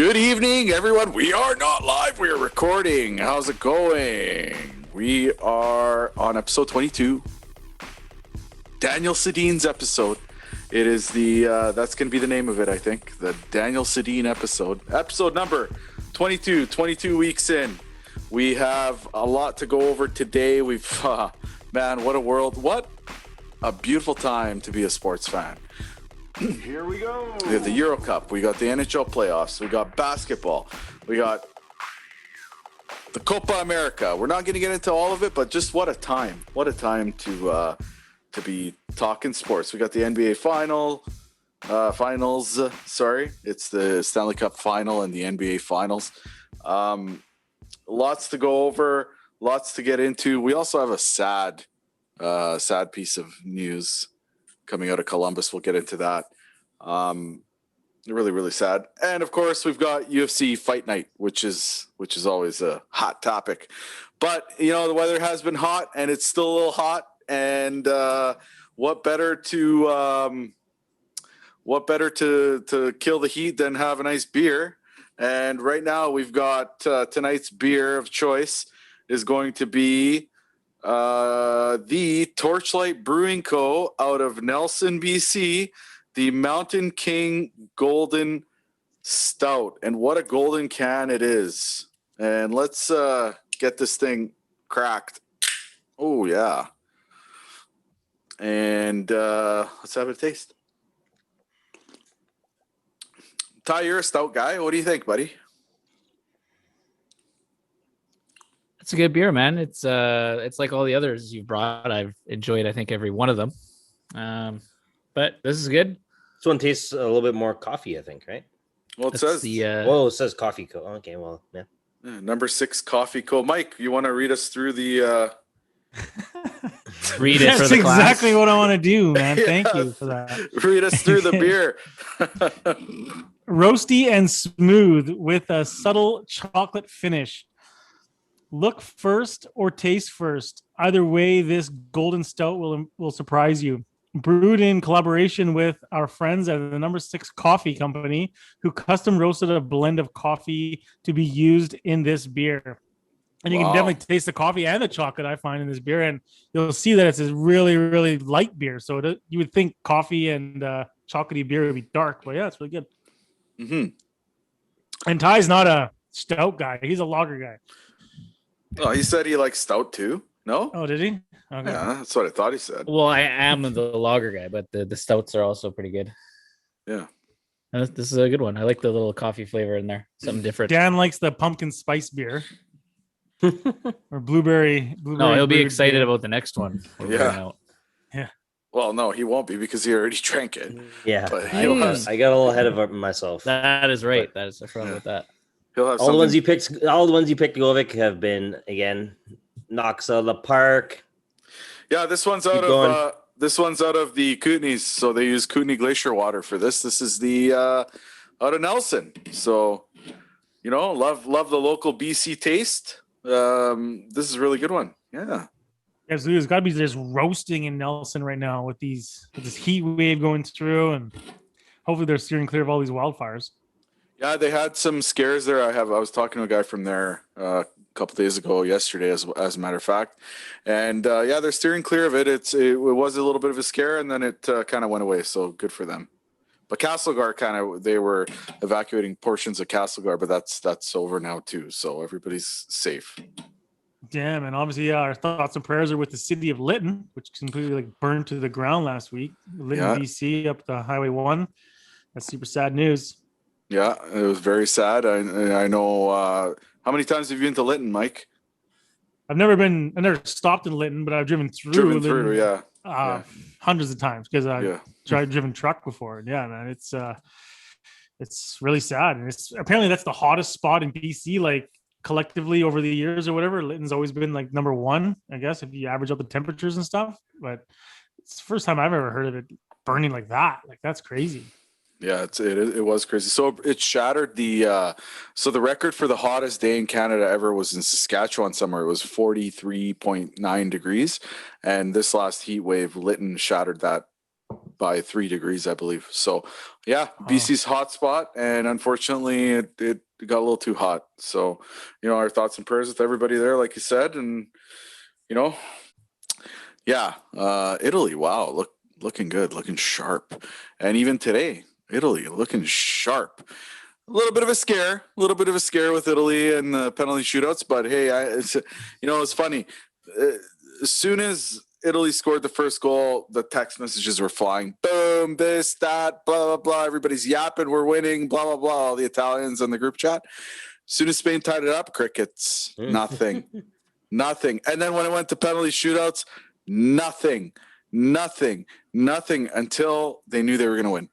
Good evening, everyone. We are not live. We are recording. How's it going? We are on episode 22. Daniel Sedin's episode. It is the, that's going to be the name of it, I think. The Daniel Sedin episode. Episode number 22, 22 weeks in. We have a lot to go over today. We've, man, what a world. What a beautiful time to be a sports fan. Here we go. We have the Euro Cup. We got the NHL playoffs. We got basketball. We got the Copa America. We're not going to get into all of it, but just what a time. What a time to be talking sports. We got the NBA finals. It's the Stanley Cup final and the NBA finals. Lots to go over. Lots to get into. We also have a sad piece of news coming out of Columbus. We'll get into that. Really, really sad. And of course, we've got UFC Fight Night, which is always a hot topic. But you know, the weather has been hot, and it's still a little hot. And what better to kill the heat than have a nice beer? And right now, we've got tonight's beer of choice is going to be the Torchlight Brewing Co. out of Nelson, BC, the Mountain King Golden Stout. And what a golden can it is. And let's get this thing cracked. Oh, yeah. And let's have a taste. Ty, you're a stout guy. What do you think, buddy? It's a good beer, man. It's like all the others you've brought. I've enjoyed, I think, every one of them. But this is good. This one tastes a little bit more coffee, I think, right? Well, it says it says coffee co. Okay, well, yeah. Number 6 Coffee Co. Mike, you want to read us through the read it That's for the exactly class? what I want to do, man. Yeah. Thank you for that. read us through the beer. Roasty and smooth with a subtle chocolate finish. Look first or taste first. Either way, this golden stout will surprise you. Brewed in collaboration with our friends at the Number 6 Coffee Company, who custom roasted a blend of coffee to be used in this beer. And you can definitely taste the coffee and the chocolate I find in this beer, and you'll see that it's a really, really light beer. So you would think coffee and chocolatey beer would be dark, but yeah, it's really good. Mm-hmm. And Ty's not a stout guy; he's a lager guy. Oh, he said he likes stout too. No? Oh, did he? Okay. Yeah, that's what I thought he said. Well, I am the lager guy, but the stouts are also pretty good. Yeah. And this is a good one. I like the little coffee flavor in there. Something different. Dan likes the pumpkin spice beer or blueberry. No, he'll be brewed excited beer. about the next one. Yeah. Well, no, he won't be because he already drank it. Yeah, But I he'll have, got a little ahead of myself. That is right. I forgot about that. he'll have All the ones something. you picked, Govic, have been again knocks out of the park. Yeah, this one's Keep out going. of the Kootenays, so they use Kootenay Glacier water for this. This is the out of Nelson. So, you know, love the local BC taste. This is a really good one. Yeah. Yeah, so there's got to be just roasting in Nelson right now with this heat wave going through, and hopefully they're steering clear of all these wildfires. Yeah, they had some scares there. I was talking to a guy from there a couple days ago, yesterday, as a matter of fact, and yeah, they're steering clear of it. It was a little bit of a scare, and then it kind of went away. So good for them. But Castlegar they were evacuating portions of Castlegar, but that's over now too. So everybody's safe. Damn, and obviously, our thoughts and prayers are with the city of Lytton, which completely burned to the ground last week. Lytton, Yeah. BC, up the Highway 1. That's super sad news. Yeah, it was very sad. I know. How many times have you been to Lytton, Mike? I've never stopped in Lytton, but I've driven through. Lytton, yeah. hundreds of times because I've Yeah. driven truck before. And yeah, man, it's really sad. And apparently that's the hottest spot in BC, like collectively over the years or whatever. Lytton's always been like number 1, I guess, if you average out the temperatures and stuff. But it's the first time I've ever heard of it burning like that. Like, that's crazy. Yeah, it was crazy. So it shattered the record for the hottest day in Canada ever was in Saskatchewan somewhere. It was 43.9 degrees, and this last heat wave, Lytton shattered that by 3 degrees, I believe. So, yeah, BC's hot spot, and unfortunately, it got a little too hot. So, our thoughts and prayers with everybody there, like you said, and Italy. Wow, looking good, looking sharp, and even today, Italy looking sharp. A little bit of a scare with Italy and the penalty shootouts, but hey, it's funny. As soon as Italy scored the first goal, the text messages were flying. Boom, this, that, blah, blah, blah. Everybody's yapping. We're winning, blah, blah, blah. All the Italians in the group chat. As soon as Spain tied it up, crickets, nothing, nothing. And then when it went to penalty shootouts, nothing until they knew they were going to win.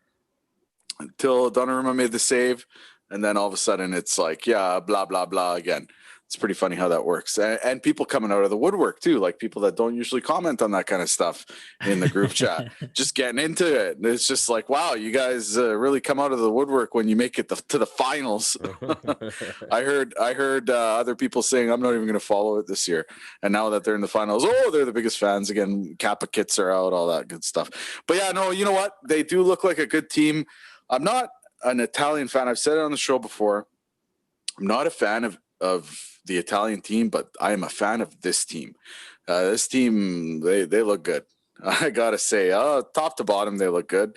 Until Donnarumma made the save, and then all of a sudden it's like, blah, blah, blah again. It's pretty funny how that works. And people coming out of the woodwork too, like people that don't usually comment on that kind of stuff in the group chat, just getting into it. It's just like, wow, you guys really come out of the woodwork when you make it to the finals. I heard other people saying, I'm not even going to follow it this year. And now that they're in the finals, they're the biggest fans again. Kappa kits are out, all that good stuff. But yeah, no, you know what? They do look like a good team. I'm not an Italian fan. I've said it on the show before. I'm not a fan of the Italian team, but I am a fan of this team. This team, they look good. I gotta say, top to bottom, they look good.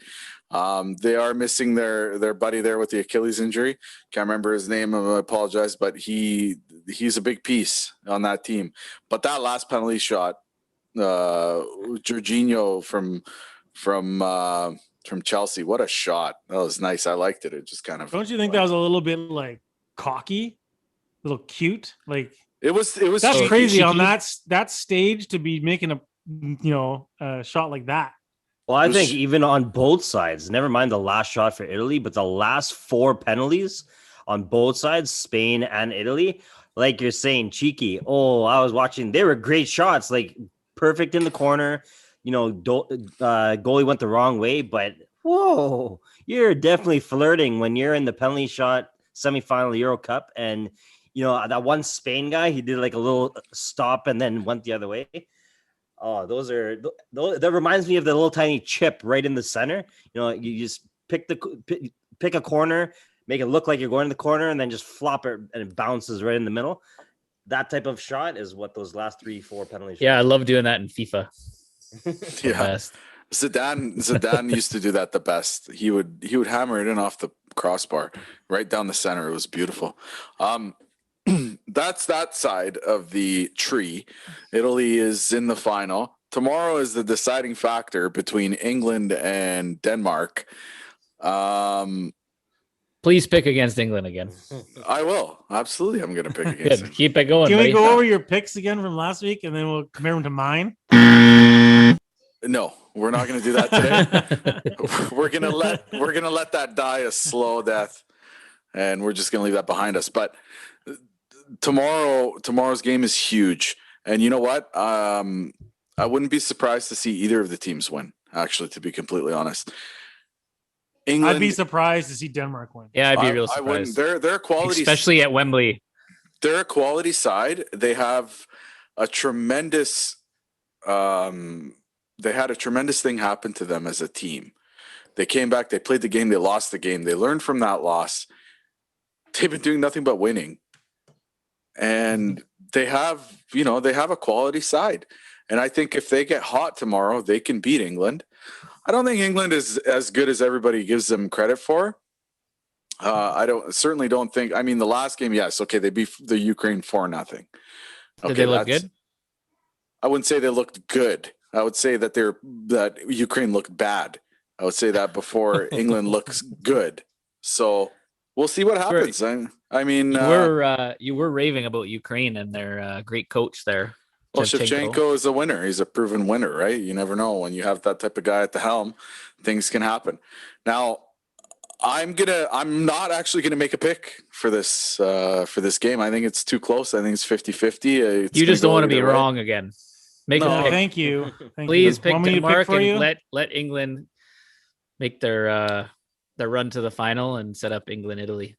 They are missing their buddy there with the Achilles injury. Can't remember his name. I apologize, but he's a big piece on that team. But that last penalty shot, Jorginho from Chelsea, what a shot! That was nice. I liked it. It just kind of. Don't you think that was a little bit like cocky? A little cute, like it was. That's cheeky. crazy on that stage to be making a shot like that. Well, I think even on both sides, never mind the last shot for Italy, but the last 4 penalties on both sides, Spain and Italy, like you're saying, cheeky. Oh, I was watching. They were great shots, like perfect in the corner. Goalie went the wrong way, but whoa, you're definitely flirting when you're in the penalty shot semifinal Euro Cup and. That one Spain guy, he did like a little stop and then went the other way. Oh, that reminds me of the little tiny chip right in the center. You just pick a corner, make it look like you're going to the corner, and then just flop it and it bounces right in the middle. That type of shot is what those last 3-4 penalty shots. Yeah, I love doing that in FIFA. Yeah. Best. Sedin used to do that the best. He would hammer it in off the crossbar right down the center. It was beautiful. That's that side of the tree. Italy is in the final. Tomorrow is the deciding factor between England and Denmark. Please pick against England again. I will. Absolutely. I'm going to pick against Good. Keep it going. Can buddy. we go over your picks again from last week and then we'll compare them to mine? No, we're not going to do that today. we're going to let that die a slow death, and we're just going to leave that behind us. But tomorrow's game is huge, and you know what? I wouldn't be surprised to see either of the teams win. Actually, to be completely honest, England. I'd be surprised to see Denmark win. Yeah, I'd be real surprised. Their quality, especially at Wembley. They're a quality side. They have a tremendous. They had a tremendous thing happen to them as a team. They came back. They played the game. They lost the game. They learned from that loss. They've been doing nothing but winning. And they have a quality side. And I think if they get hot tomorrow, they can beat England. I don't think England is as good as everybody gives them credit for. Certainly don't think. I mean, the last game, yes, okay, they beat the Ukraine 4-0. Okay, did they look good? I wouldn't say they looked good. I would say that Ukraine looked bad. I would say that before England looks good. So we'll see what happens. I mean, you were raving about Ukraine and their great coach there. Well, Shevchenko is a winner. He's a proven winner, right? You never know when you have that type of guy at the helm, things can happen. Now, I'm not actually gonna make a pick for this game. I think it's too close. I think it's 50-50. You just don't want to be wrong again. Make a pick. Thank you. Please pick Denmark and let England make their run to the final and set up England-Italy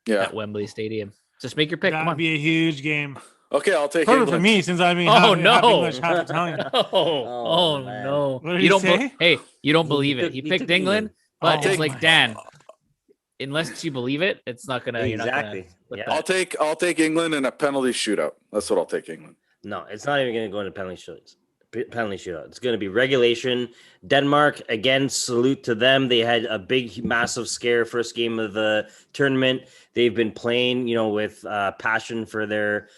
at Wembley Stadium. Just make your pick. That'd be a huge game. Okay, I'll take Perfect England. for me since I mean Oh, half no. English, half Italian. Oh man. no! What did You he don't. say? Hey, you don't He believe it. took- He he picked took England, England. but Oh it's like my Dan. Unless you believe it, it's not gonna. You're not gonna. Exactly. Let Yeah. that- I'll take England in a penalty shootout. That's what I'll take England. No, it's not even going to go into penalty shootouts. Penalty shootout. It's going to be regulation. Denmark, again, salute to them. They had a big, massive scare first game of the tournament. They've been playing, with passion for their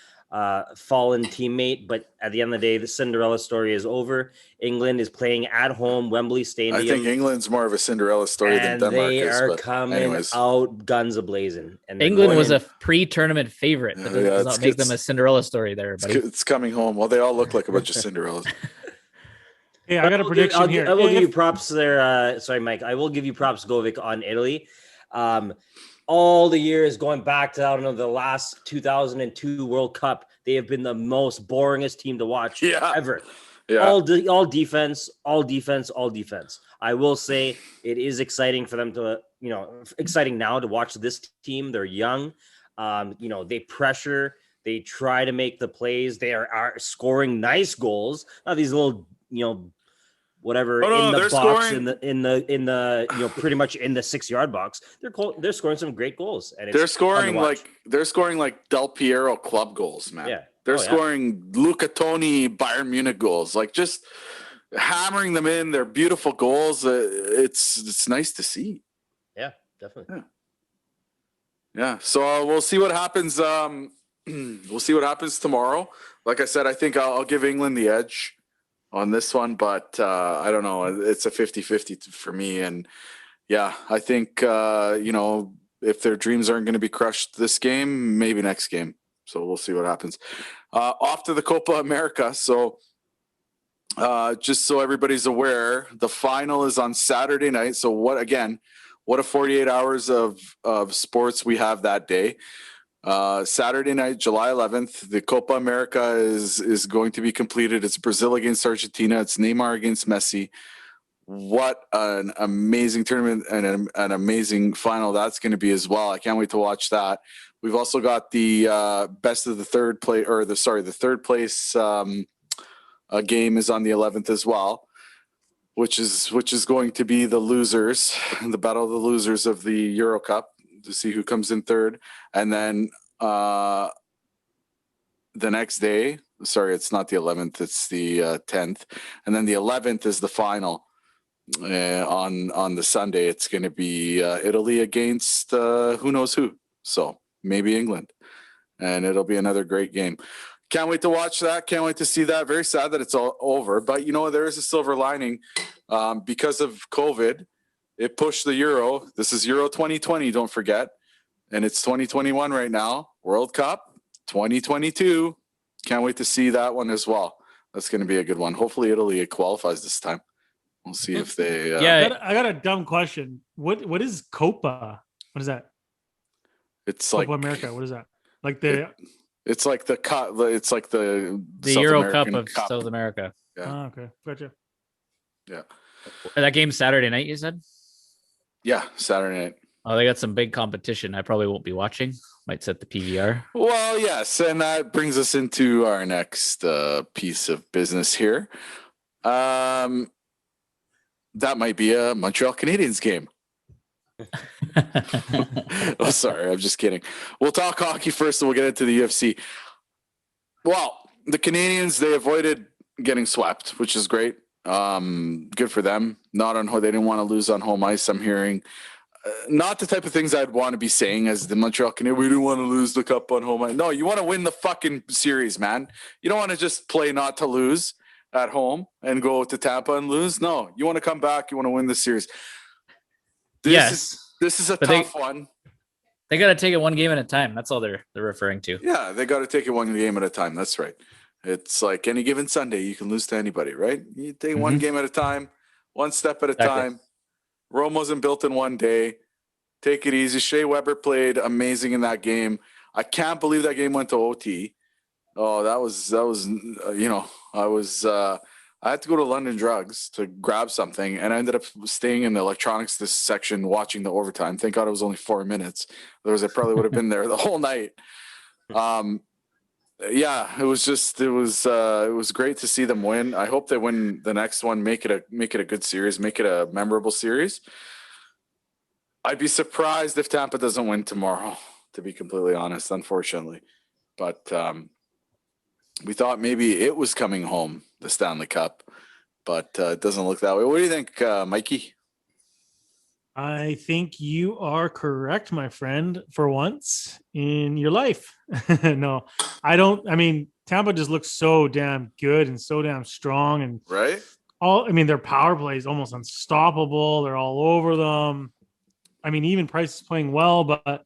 fallen teammate. But at the end of the day, the Cinderella story is over. England is playing at home, Wembley I Stadium. think England's more of a Cinderella story than and Denmark they is. are But coming anyways, out guns a blazing. And they're England going was in- a pre-tournament favorite, but Yeah, does it's not make good. them a Cinderella story there, it's, buddy. it's coming home. Well, they all look like a bunch of Cinderellas. Hey, I got a prediction here. I will give you If- props there. Sorry, Mike. I will give you props, Govic, on Italy. All the years going back to, I don't know, the last 2002 World Cup, they have been the most boringest team to watch Yeah. ever. Yeah. All defense, all defense, all defense. I will say it is exciting for them to, exciting now to watch this team. They're young. They pressure. They try to make the plays. They are scoring nice goals. Not these little, whatever Oh, no, in the they're box scoring- in the pretty much in the 6-yard box. They're scoring some great goals, and They're it's fun to watch. scoring like Del Piero club goals, man. Yeah. They're Oh, yeah. scoring Luca Toni Bayern Munich goals, like just hammering them in. They're beautiful goals. It's nice to see. Yeah, definitely. Yeah. So we'll see what happens. We'll see what happens tomorrow. Like I said, I think I'll give England the edge on this one, but I don't know. It's a 50-50 for me. And yeah, I think, if their dreams aren't going to be crushed this game, maybe next game. So we'll see what happens. Off to the Copa America. So just so everybody's aware, the final is on Saturday night. So what a 48 hours of sports we have that day. Saturday night, July 11th, the Copa America is going to be completed. It's Brazil against Argentina. It's Neymar against Messi. What an amazing tournament and an amazing final that's going to be as well. I can't wait to watch that. We've also got the best of the third place, the third place game is on the 11th as well, which is going to be the losers, the battle of the losers of the Euro Cup, to see who comes in third. And then the next day, it's not the 11th, it's the 10th. And then the 11th is the final. On the Sunday, it's going to be Italy against who knows who. So maybe England. And it'll be another great game. Can't wait to watch that. Can't wait to see that. Very sad that it's all over. But, there is a silver lining. Because of COVID, it pushed the Euro. This is Euro 2020, don't forget. And it's 2021 right now. World Cup 2022. Can't wait to see that one as well. That's going to be a good one. Hopefully Italy qualifies this time. We'll see if they. I got a dumb question. What is Copa? What is that? It's Copa like America. What is that? Like it's like the cup. It's like the South Euro American Cup of South America. Yeah. Oh, okay, gotcha. Yeah. That game's Saturday night, you said? Yeah, Saturday night. Oh, they got some big competition. I probably won't be watching. Might set the PVR. Well, yes, and that brings us into our next piece of business here. That might be a Montreal Canadiens game. Oh, sorry, I'm just kidding. We'll talk hockey first, and we'll get into the UFC. Well, the Canadiens, they avoided getting swept, which is great. Good for them. Not on home. They didn't want to lose on home ice. I'm hearing not the type of things I'd want to be saying as the Montreal Canadiens. We didn't want to lose the cup on home ice. No, you want to win the fucking series, man. You don't want to just play not to lose at home and go to Tampa and lose. No, you want to come back. You want to win the series. This is a tough one. They got to take it one game at a time. That's all they're referring to. Yeah, they got to take it one game at a time. That's right. It's like any given Sunday, you can lose to anybody, right? You take one game at a time, one step at a time. Rome wasn't built in one day. Take it easy. Shea Weber played amazing in that game. I can't believe that game went to OT. Oh, that was I had to go to London Drugs to grab something, and I ended up staying in the electronics section watching the overtime. Thank God it was only 4 minutes. Otherwise, I probably would have been there the whole night. Yeah, it was great to see them win. I hope they win the next one, make it a good series, make it a memorable series. I'd be surprised if Tampa doesn't win tomorrow, to be completely honest, unfortunately. But we thought maybe it was coming home, the Stanley Cup, but it doesn't look that way. What do you think, Mikey? I think you are correct, my friend, for once in your life. No, I don't. I mean, Tampa just looks so damn good and so damn strong. And Right? their power play is almost unstoppable. They're all over them. I mean, even Price is playing well, but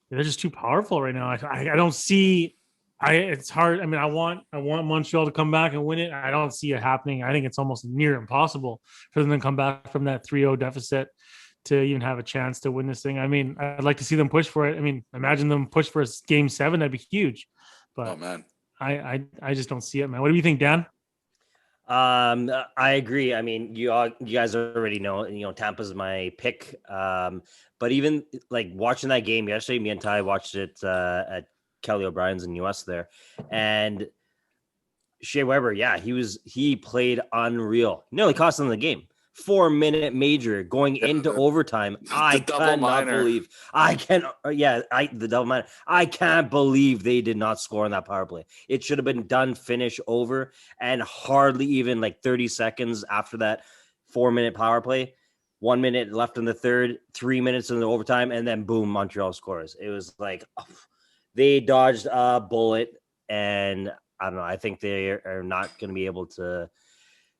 they're just too powerful right now. I don't see. It's hard. I mean, I want Montreal to come back and win it. I don't see it happening. I think it's almost near impossible for them to come back from that 3-0 deficit to even have a chance to win this thing. I mean, I'd like to see them push for it. I mean, imagine them push for a game 7. That'd be huge. But Oh man, I just don't see it, man. What do you think, Dan? I agree. I mean, you guys already know, Tampa's my pick. But even like watching that game yesterday, me and Ty watched it at Kelly O'Brien's in US there, and Shea Weber, yeah, he played unreal. Nearly cost them the game. 4-minute major going into overtime. I cannot believe the double minor. I can't believe they did not score on that power play. It should have been done, finish, over, and hardly even like 30 seconds after that 4-minute power play. 1 minute left in the third, 3 minutes in the overtime, and then boom, Montreal scores. It was like they dodged a bullet, and I don't know. I think they are not going to be able to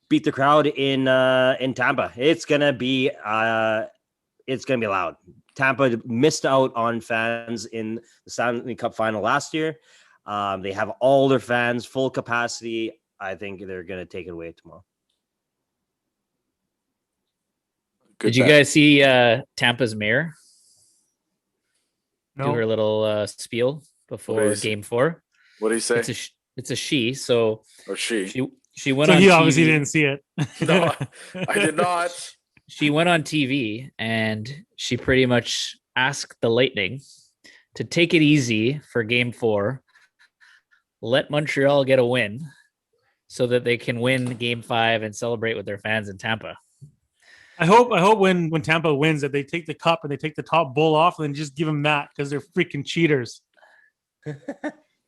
beat the crowd in Tampa. It's gonna be loud. Tampa missed out on fans in the Stanley Cup final last year. They have all their fans, full capacity. I think they're gonna take it away tomorrow. Did you guys see Tampa's mayor do her No. little spiel before Game 4? What do you say? It's a she. So or she went So on he TV. obviously didn't see it. No, I did not. She went on TV and she pretty much asked the Lightning to take it easy for Game 4, let Montreal get a win so that they can win Game 5 and celebrate with their fans in Tampa. I hope when Tampa wins that they take the cup and they take the top bowl off and then just give them that because they're freaking cheaters.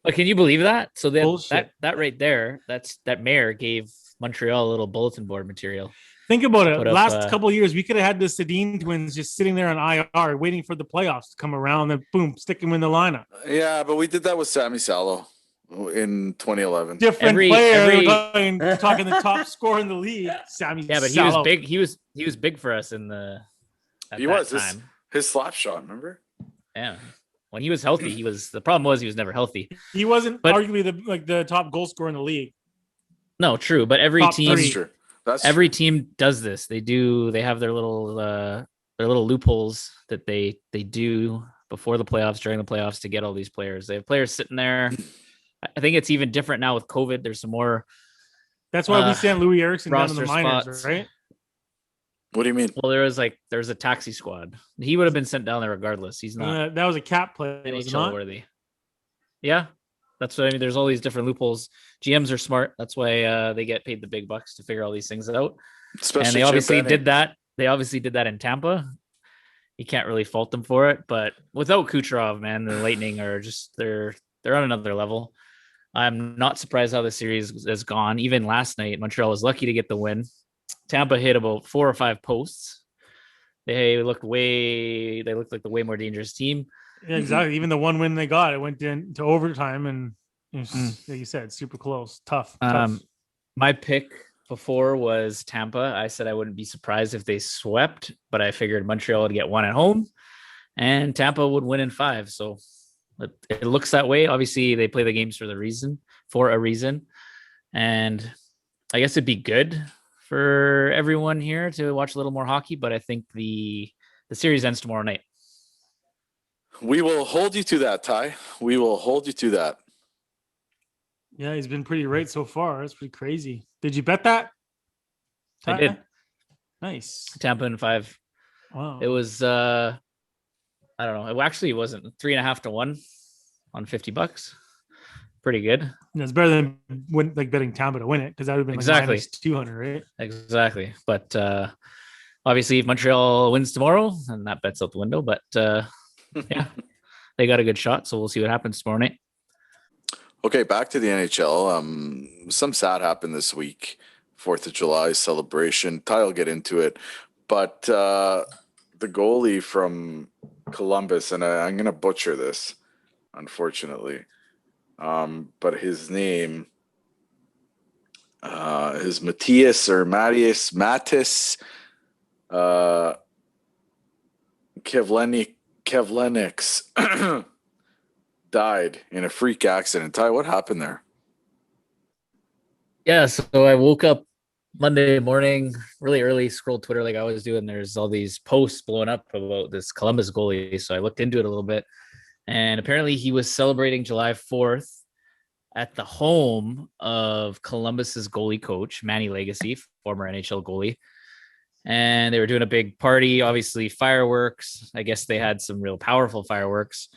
But can you believe that? So Bullshit. that right there, that mayor gave Montreal a little bulletin board material. Think about it. Put up, Last couple of years, we could have had the Sedin twins just sitting there on IR waiting for the playoffs to come around and boom, stick them in the lineup. Yeah, but we did that with Sammy Salo in 2011. Different player. Talking the top scorer in the league. Sammy but Salo. he was big. He was big for us in the. He was time. His slap shot. Remember? Yeah. When he was healthy, he was. The problem was he was never healthy. He wasn't arguably the top goal scorer in the league. No, true. But every Top team, three. That's true. Every team does this. They have their little loopholes that they do before the playoffs, during the playoffs to get all these players. They have players sitting there. I think it's even different now with COVID. There's some more. That's why we sent Louis Eriksson down in the roster minors, spots. right? What do you mean? Well, there's a taxi squad. He would have been sent down there regardless. He's not that was a cap play. Was it NHL not? worthy. Yeah, that's what I mean. There's all these different loopholes. GMs are smart. That's why they get paid the big bucks to figure all these things out. Especially and they obviously did that. They obviously did that in Tampa. You can't really fault them for it. But without Kucherov, man, the Lightning are just they're on another level. I'm not surprised how the series has gone. Even last night, Montreal was lucky to get the win. Tampa hit about 4 or 5 posts. They looked like the way more dangerous team. Yeah, exactly. Even the one win they got, it went into overtime, and it was, like you said, super close, tough. My pick before was Tampa. I said I wouldn't be surprised if they swept, but I figured Montreal would get 1 at home, and Tampa would win in 5. So it looks that way. Obviously, they play the games for a reason, and I guess it'd be good for everyone here to watch a little more hockey. But I think the series ends tomorrow night. We will hold you to that, Ty. We will hold you to that. Yeah, he's been pretty right so far. That's pretty crazy. Did you bet that? I did. Nice. Tampa in 5. Wow. It was I don't know. It actually wasn't 3.5 to 1 on $50. pretty good. It's better than betting Tampa to win it, because that would have been Exactly. like -200, right? Exactly. But obviously, if Montreal wins tomorrow, then that bet's out the window. But yeah, they got a good shot. So we'll see what happens tomorrow night. Okay, back to the NHL. Some sad happened this week. 4th of July celebration. Ty will get into it. But the goalie from Columbus, and I'm going to butcher this, unfortunately. But his name is Matthias Kevlenix died in a freak accident. Ty, what happened there? Yeah, so I woke up Monday morning really early, scrolled Twitter like I always do, and there's all these posts blowing up about this Columbus goalie. So I looked into it a little bit, and apparently he was celebrating July 4th at the home of Columbus's goalie coach, Manny Legacy, former NHL goalie. And they were doing a big party, obviously fireworks. I guess they had some real powerful fireworks.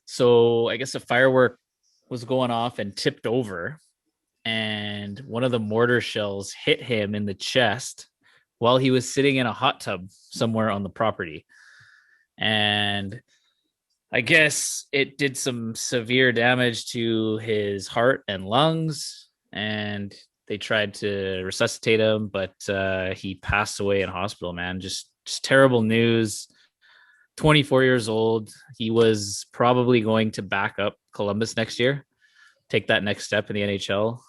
So I guess a firework was going off and tipped over, and one of the mortar shells hit him in the chest while he was sitting in a hot tub somewhere on the property. And I guess it did some severe damage to his heart and lungs, and they tried to resuscitate him, but he passed away in hospital, man. Just terrible news. 24 years old. He was probably going to back up Columbus next year, take that next step in the NHL.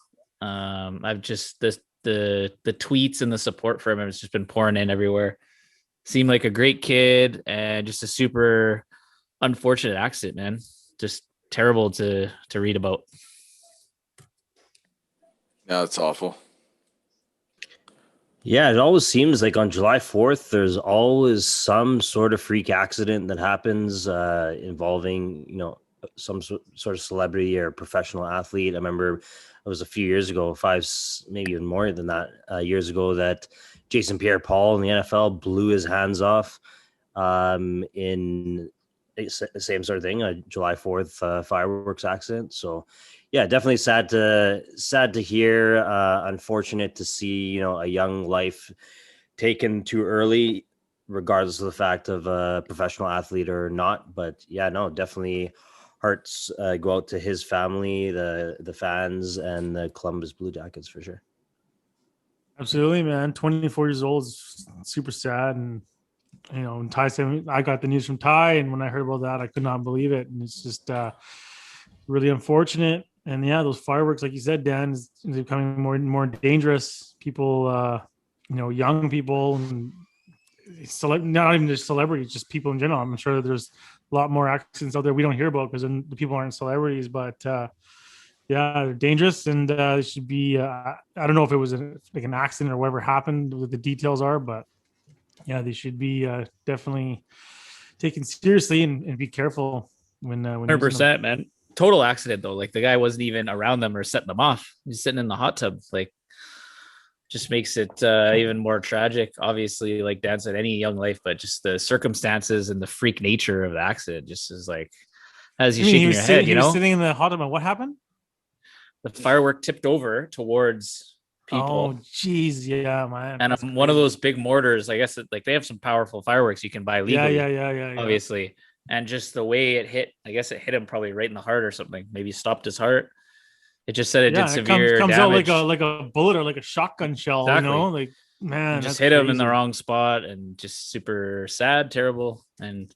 I've just the tweets and the support for him has just been pouring in everywhere. Seemed like a great kid, and just a super unfortunate accident, man. Just terrible to read about. Yeah, it's awful. Yeah, it always seems like on July 4th, there's always some sort of freak accident that happens involving, some sort of celebrity or professional athlete. I remember it was a few years ago, maybe even more than that, years ago, that Jason Pierre-Paul in the NFL blew his hands off in the same sort of thing, a July 4th fireworks accident. So yeah, definitely sad to hear. Unfortunate to see, a young life taken too early, regardless of the fact of a professional athlete or not. But yeah, no, definitely hearts go out to his family, the fans, and the Columbus Blue Jackets for sure. Absolutely, man. 24 years old is super sad. And, and Ty said, I got the news from Ty, and when I heard about that, I could not believe it. And it's just really unfortunate. And yeah, those fireworks, like you said, Dan, is becoming more and more dangerous. People, young people, and not even just celebrities, just people in general. I'm sure that there's a lot more accidents out there we don't hear about because the people aren't celebrities. But yeah, they're dangerous, and they should be. I don't know if it was an accident or whatever happened, what the details are, but yeah, they should be definitely taken seriously and be careful when 100%, man. Total accident though. Like the guy wasn't even around them or setting them off. He's sitting in the hot tub. Like, just makes it even more tragic. Obviously, like Dan said, any young life, but just the circumstances and the freak nature of the accident just is like, as you shaking your head, he was sitting in the hot tub. And what happened? The firework tipped over towards people. Oh, geez, yeah, man. And one of those big mortars. I guess they have some powerful fireworks you can buy legally. Yeah. Obviously. And just the way it hit, I guess it hit him probably right in the heart or something. Maybe stopped his heart. It just said it did severe comes damage. out like a bullet or like a shotgun shell. Exactly. Like, man, and just hit him in the wrong spot, and just super sad, terrible. And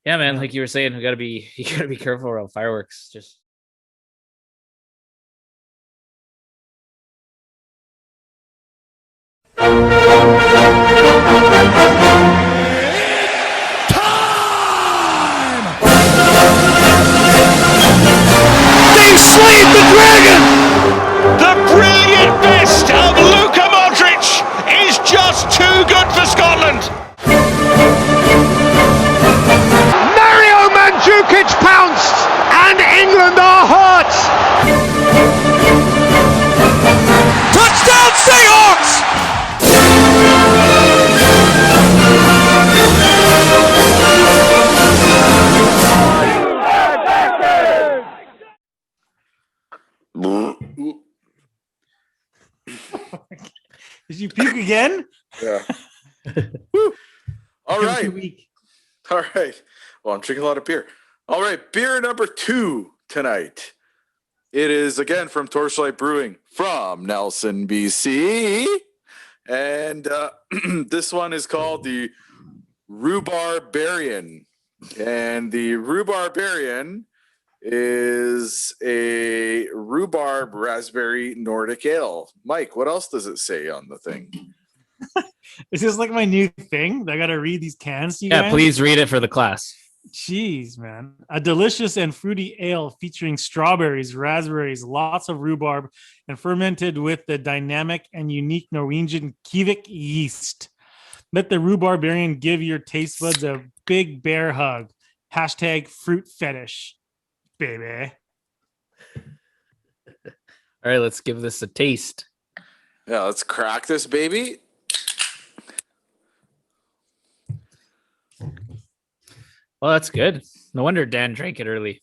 yeah, man, like you were saying, you gotta be careful around fireworks. Just Slayed the dragon! The brilliant best of Luka Modric is just too good for Scotland! Mario Mandzukic pounced, and England are hurt! Touchdown Seahawks! You puke again? Yeah. Woo. All Every right. week. All right. Well, I'm drinking a lot of beer. All right. Beer number 2 tonight. It is again from Torchlight Brewing from Nelson, BC. And this one is called the Rhubarbarian. And the Rhubarbarian is a rhubarb raspberry Nordic ale. Mike, what else does it say on the thing? Is this like my new thing? I got to read these cans to you Yeah, guys? please read it for the class. Jeez, man. A delicious and fruity ale featuring strawberries, raspberries, lots of rhubarb, and fermented with the dynamic and unique Norwegian Kivik yeast. Let the Rhubarbarian give your taste buds a big bear hug. Hashtag fruit fetish, baby. All right, let's give this a taste. Yeah, let's crack this baby. Well, that's good. No wonder Dan drank it early.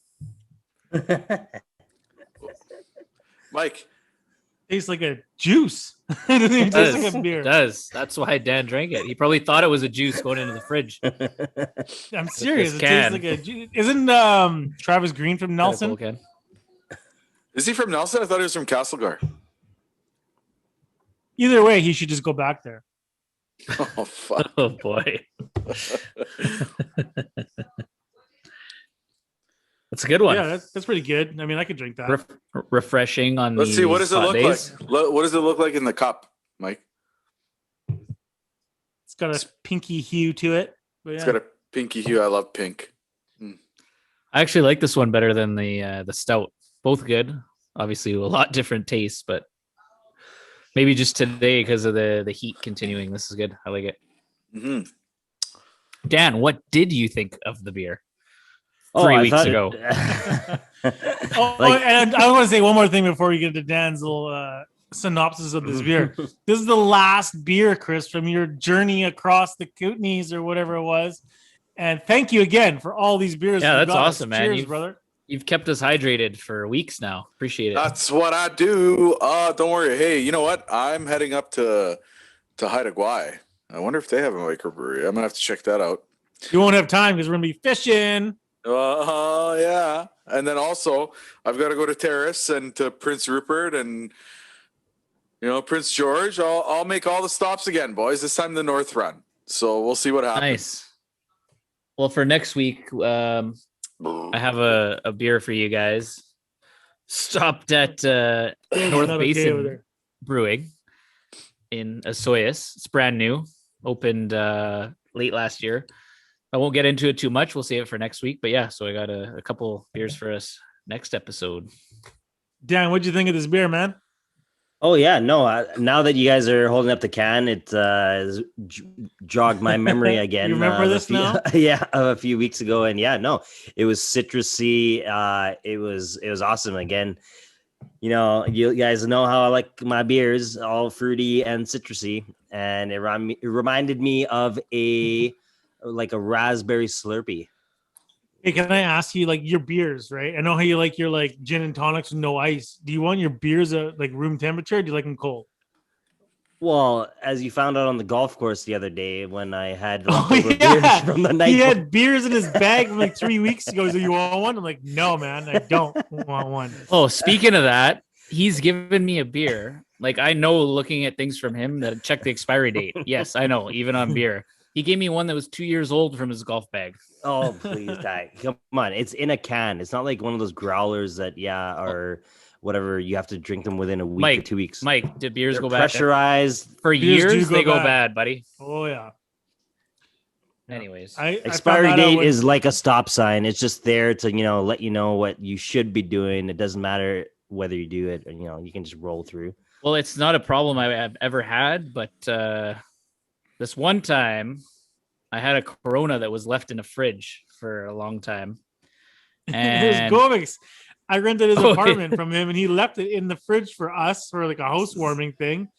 Mike, Tastes like a juice. It doesn't even taste like a beer. It does. That's why Dan drank it. He probably thought it was a juice going into the fridge. I'm serious. this It tastes can. like a juice. Isn't Travis Green from Nelson? Can. is he from Nelson? I thought he was from Castlegar. Either way, he should just go back there. Oh, fuck. Oh boy. That's a good one. Yeah, that's pretty good. I mean, I could drink that. Refreshing on Let's these see. What does it hot look days. like? What does it look like in the cup, Mike? It's got a pinky hue to it. But It's yeah. got a pinky hue. I love pink. I actually like this one better than the stout. Both good. Obviously, a lot different tastes, but maybe just today because of the heat continuing. This is good. I like it. Mm-hmm. Dan, what did you think of the beer? Oh, 3 I weeks thought ago. And I want to say one more thing before we get to Dan's little synopsis of this beer. This is the last beer, Chris, from your journey across the Kootenays or whatever it was. And thank you again for all these beers. Yeah, you that's got us. awesome, man. Cheers, brother. You've kept us hydrated for weeks now. Appreciate it. That's what I do. Don't worry. Hey, you know what? I'm heading up to Haida Gwaii. I wonder if they have a microbrewery. I'm gonna have to check that out. You won't have time because we're gonna be fishing. Yeah. And then also, I've got to go to Terrace and to Prince Rupert and Prince George. I'll make all the stops again, boys. This time the North Run. So we'll see what happens. Nice. Well, for next week, I have a beer for you guys. Stopped at North Not okay over Basin there. Brewing in Osoyoos. It's brand new. Opened late last year. I won't get into it too much. We'll save it for next week. But yeah, so I got a couple beers for us next episode. Dan, what'd you think of this beer, man? Oh yeah, no. Now that you guys are holding up the can, it jogged my memory again. You remember of this now? Yeah, of a few weeks ago, and yeah, no, it was citrusy. It was awesome. Again, you guys know how I like my beers, all fruity and citrusy, and it reminded me of a raspberry Slurpee. Hey, can I ask you, like, your beers, right? I know how you like your like gin and tonics with no ice. Do you want your beers at like room temperature? Or do you like them cold? Well, as you found out on the golf course the other day when I had Oh, leftover yeah. beers from the night. He had beers in his bag from like 3 weeks ago. So you want one? I'm like, no, man, I don't want one. Oh, speaking of that, he's given me a beer. Like, I know looking at things from him that check the expiry date. Yes, I know, even on beer. He gave me one that was 2 years old from his golf bag. Oh, please, Ty. Come on. It's in a can. It's not like one of those growlers that, are whatever. You have to drink them within a week or 2 weeks. Mike, did beers They're go bad? pressurized. For Beers do years, go they go bad. bad, buddy. Oh yeah. Anyways. I Expiry found that out date when- is like a stop sign. It's just there to, let you know what you should be doing. It doesn't matter whether you do it or, you can just roll through. Well, it's not a problem I've ever had, but this one time I had a Corona that was left in a fridge for a long time. it was And Govix. I rented his Oh, apartment from him, and he left it in the fridge for us for like a housewarming thing.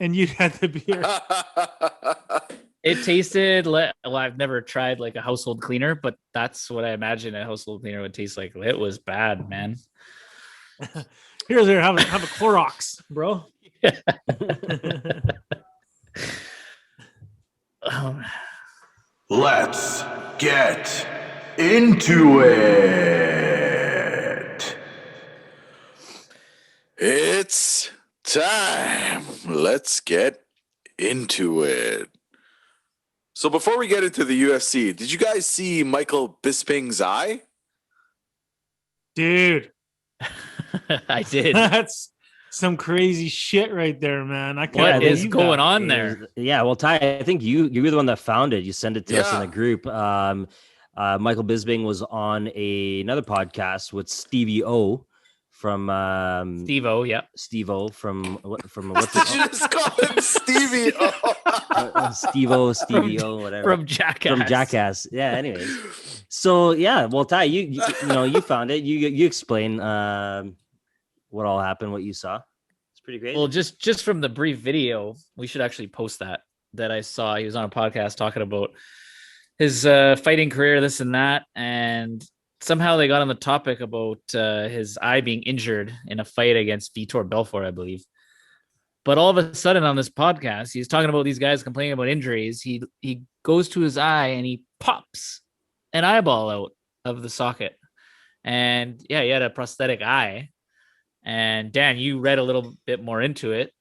And you had the beer. it tasted well, I've never tried like a household cleaner, but that's what I imagine a household cleaner would taste like. It was bad, man. Here, have a Clorox, bro. Let's get into it. It's time. Let's get into it. So before we get into the UFC, did you guys see Michael Bisping's eye? Dude, I did. that's some crazy shit right there, man. I What can't is believe going that. on there? Yeah, well, Ty, I think you were the one that found it. You sent it to us in Yeah. the group. Michael Bisping was on another podcast with Stevie O from Steve-O, yeah. Steve O from what's Did it you just call him Stevie? Oh. Steve O, Stevie O, whatever. From Jackass. From Jackass. Yeah, anyways. So yeah, well, Ty, you know, you found it. You explain what all happened, what you saw. It's pretty great. Well, just from the brief video, we should actually post that I saw. He was on a podcast talking about his fighting career, this and that, and somehow they got on the topic about his eye being injured in a fight against Vitor Belfort, I believe. But all of a sudden on this podcast, he's talking about these guys complaining about injuries. He goes to his eye and he pops an eyeball out of the socket. And yeah, he had a prosthetic eye. And Dan, you read a little bit more into it.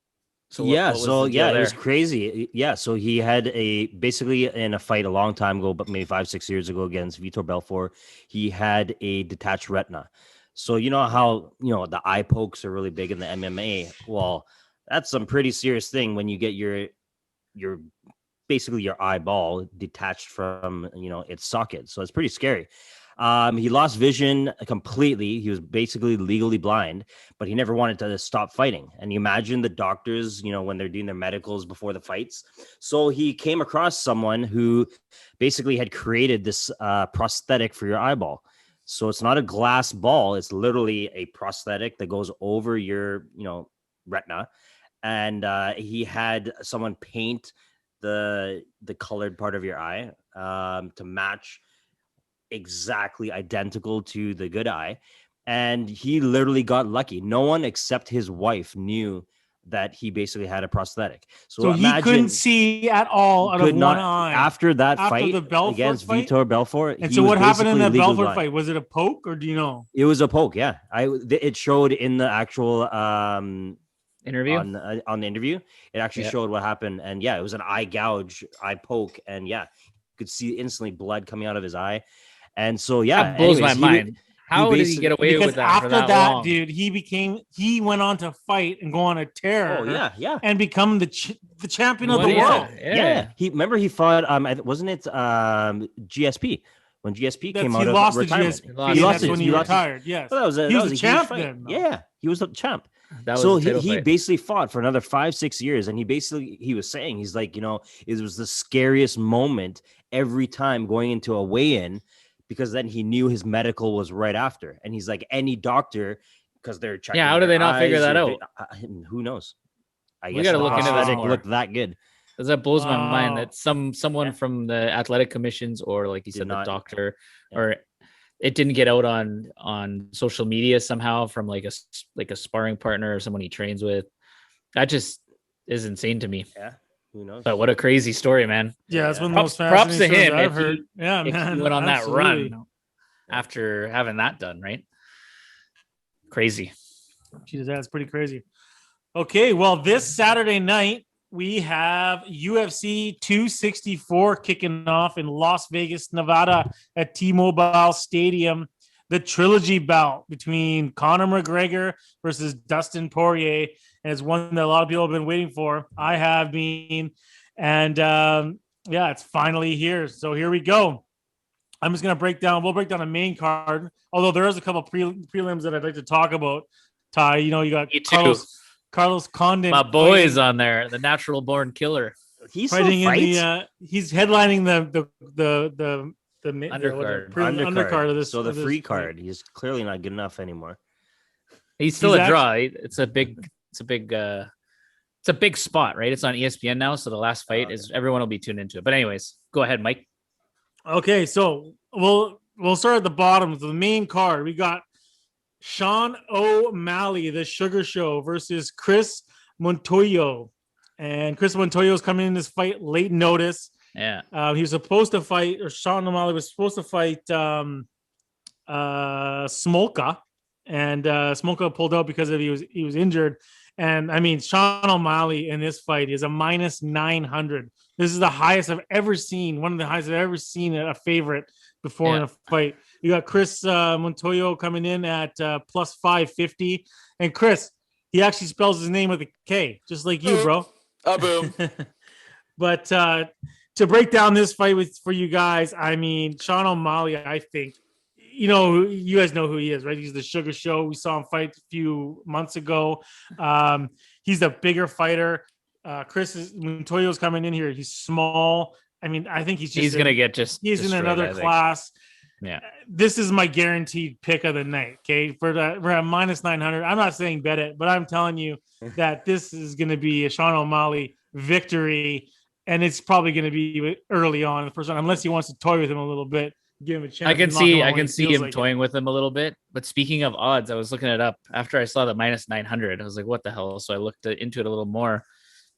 So what was the deal it there? was crazy. Yeah, so he had basically in a fight a long time ago, but maybe 5-6 years ago against Vitor Belfort, he had a detached retina. So you know how the eye pokes are really big in the MMA. Well, that's some pretty serious thing when you get your basically your eyeball detached from its socket. So it's pretty scary. He lost vision completely. He was basically legally blind, but he never wanted to stop fighting. And you imagine the doctors, when they're doing their medicals before the fights. So he came across someone who basically had created this prosthetic for your eyeball. So it's not a glass ball. It's literally a prosthetic that goes over your, retina. And he had someone paint the colored part of your eye to match exactly identical to the good eye, and he literally got lucky. No one except his wife knew that he basically had a prosthetic. So he couldn't see at all out of one eye after that fight the Belfort against fight? Vitor Belfort. And he so was what happened in basically the legally Belfort blind. fight? Was it a poke or do you know? It was a poke. Yeah, it showed in the actual Interview on the interview. It actually showed what happened, and yeah, it was an eye gouge, eye poke, and yeah, you could see instantly blood coming out of his eye. And so, yeah, that blows my anyways, mind. How did he get away Because with that? after for that long? dude, he went on to fight and go on a tear. Oh yeah, and become the champion of Well, the world. Yeah. He fought. Wasn't it GSP when GSP came out He of lost the retirement? GSP. He That's lost when it. he retired. Yes, Well, he was a the huge champ fight. then. Yeah, he was the champ. That was So a title he fight. basically fought for another 5-6 years, and he was saying, he's like, it was the scariest moment every time going into a weigh-in, because then he knew his medical was right after, and he's like, any doctor, because they're checking. Yeah, how do they not figure that out? Who knows? I We guess gotta the look into this prosthetic more. looked that good. Because that blows my Wow. mind that someone from the athletic commissions, or like you Did said, the not- doctor, Yeah. or it didn't get out on social media somehow from like a sparring partner or someone he trains with. That just is insane to me. Yeah, who knows? But what a crazy story, man. Yeah, that's one of the Props- most props to fascinating stories him I've if he- heard. Yeah, If man, he went on absolutely. that run after having that done, right? Crazy. Jeez, that's pretty crazy. Okay, well, this Saturday night we have UFC 264 kicking off in Las Vegas, Nevada at T-Mobile Stadium. The trilogy bout between Conor McGregor versus Dustin Poirier, and it's one that a lot of people have been waiting for. I have been, and yeah, it's finally here. So here we go. I'm just gonna we'll break down the main card. Although there is a couple prelims that I'd like to talk about. Ty, you got Me too. Carlos Condit. My boy is on there, the natural born killer. He's fighting still in fights? he's headlining the Undercard. undercard of this. So the of this free fight. card, he's clearly not good enough anymore. He's still He's a draw. It's a big spot, right? It's on ESPN now, so the last fight is everyone will be tuned into it. But anyways, go ahead, Mike. Okay, so we'll start at the bottom. The main card, we got Sean O'Malley, the Sugar Show, versus Kris Montoyo. And Kris Montoyo is coming in this fight late notice. Yeah. He was supposed to fight, or Sean O'Malley was supposed to fight Smolka, and Smolka pulled out because he was injured. And I mean, Sean O'Malley in this fight is a minus 900. This is the highest I've ever seen. One of the highest I've ever seen a favorite before in a fight. You got Kris Montoyo coming in at plus 550, and Kris, he actually spells his name with a K, just like you, bro. Boom. But to break down this fight for you guys, I mean, Sean O'Malley, I think, you guys know who he is, right? He's the Sugar Show. We saw him fight a few months ago. He's a bigger fighter. Kris Montoyo's coming in here. He's small. I mean, I think he's gonna get he's in another class. Yeah. This is my guaranteed pick of the night. Okay. For a minus 900. I'm not saying bet it, but I'm telling you that this is going to be a Sean O'Malley victory. And it's probably going to be early on in the first one, unless he wants to toy with him a little bit, give him a chance. I can see him toying with him a little bit. But speaking of odds, I was looking it up after I saw the minus 900. I was like, what the hell? So I looked into it a little more.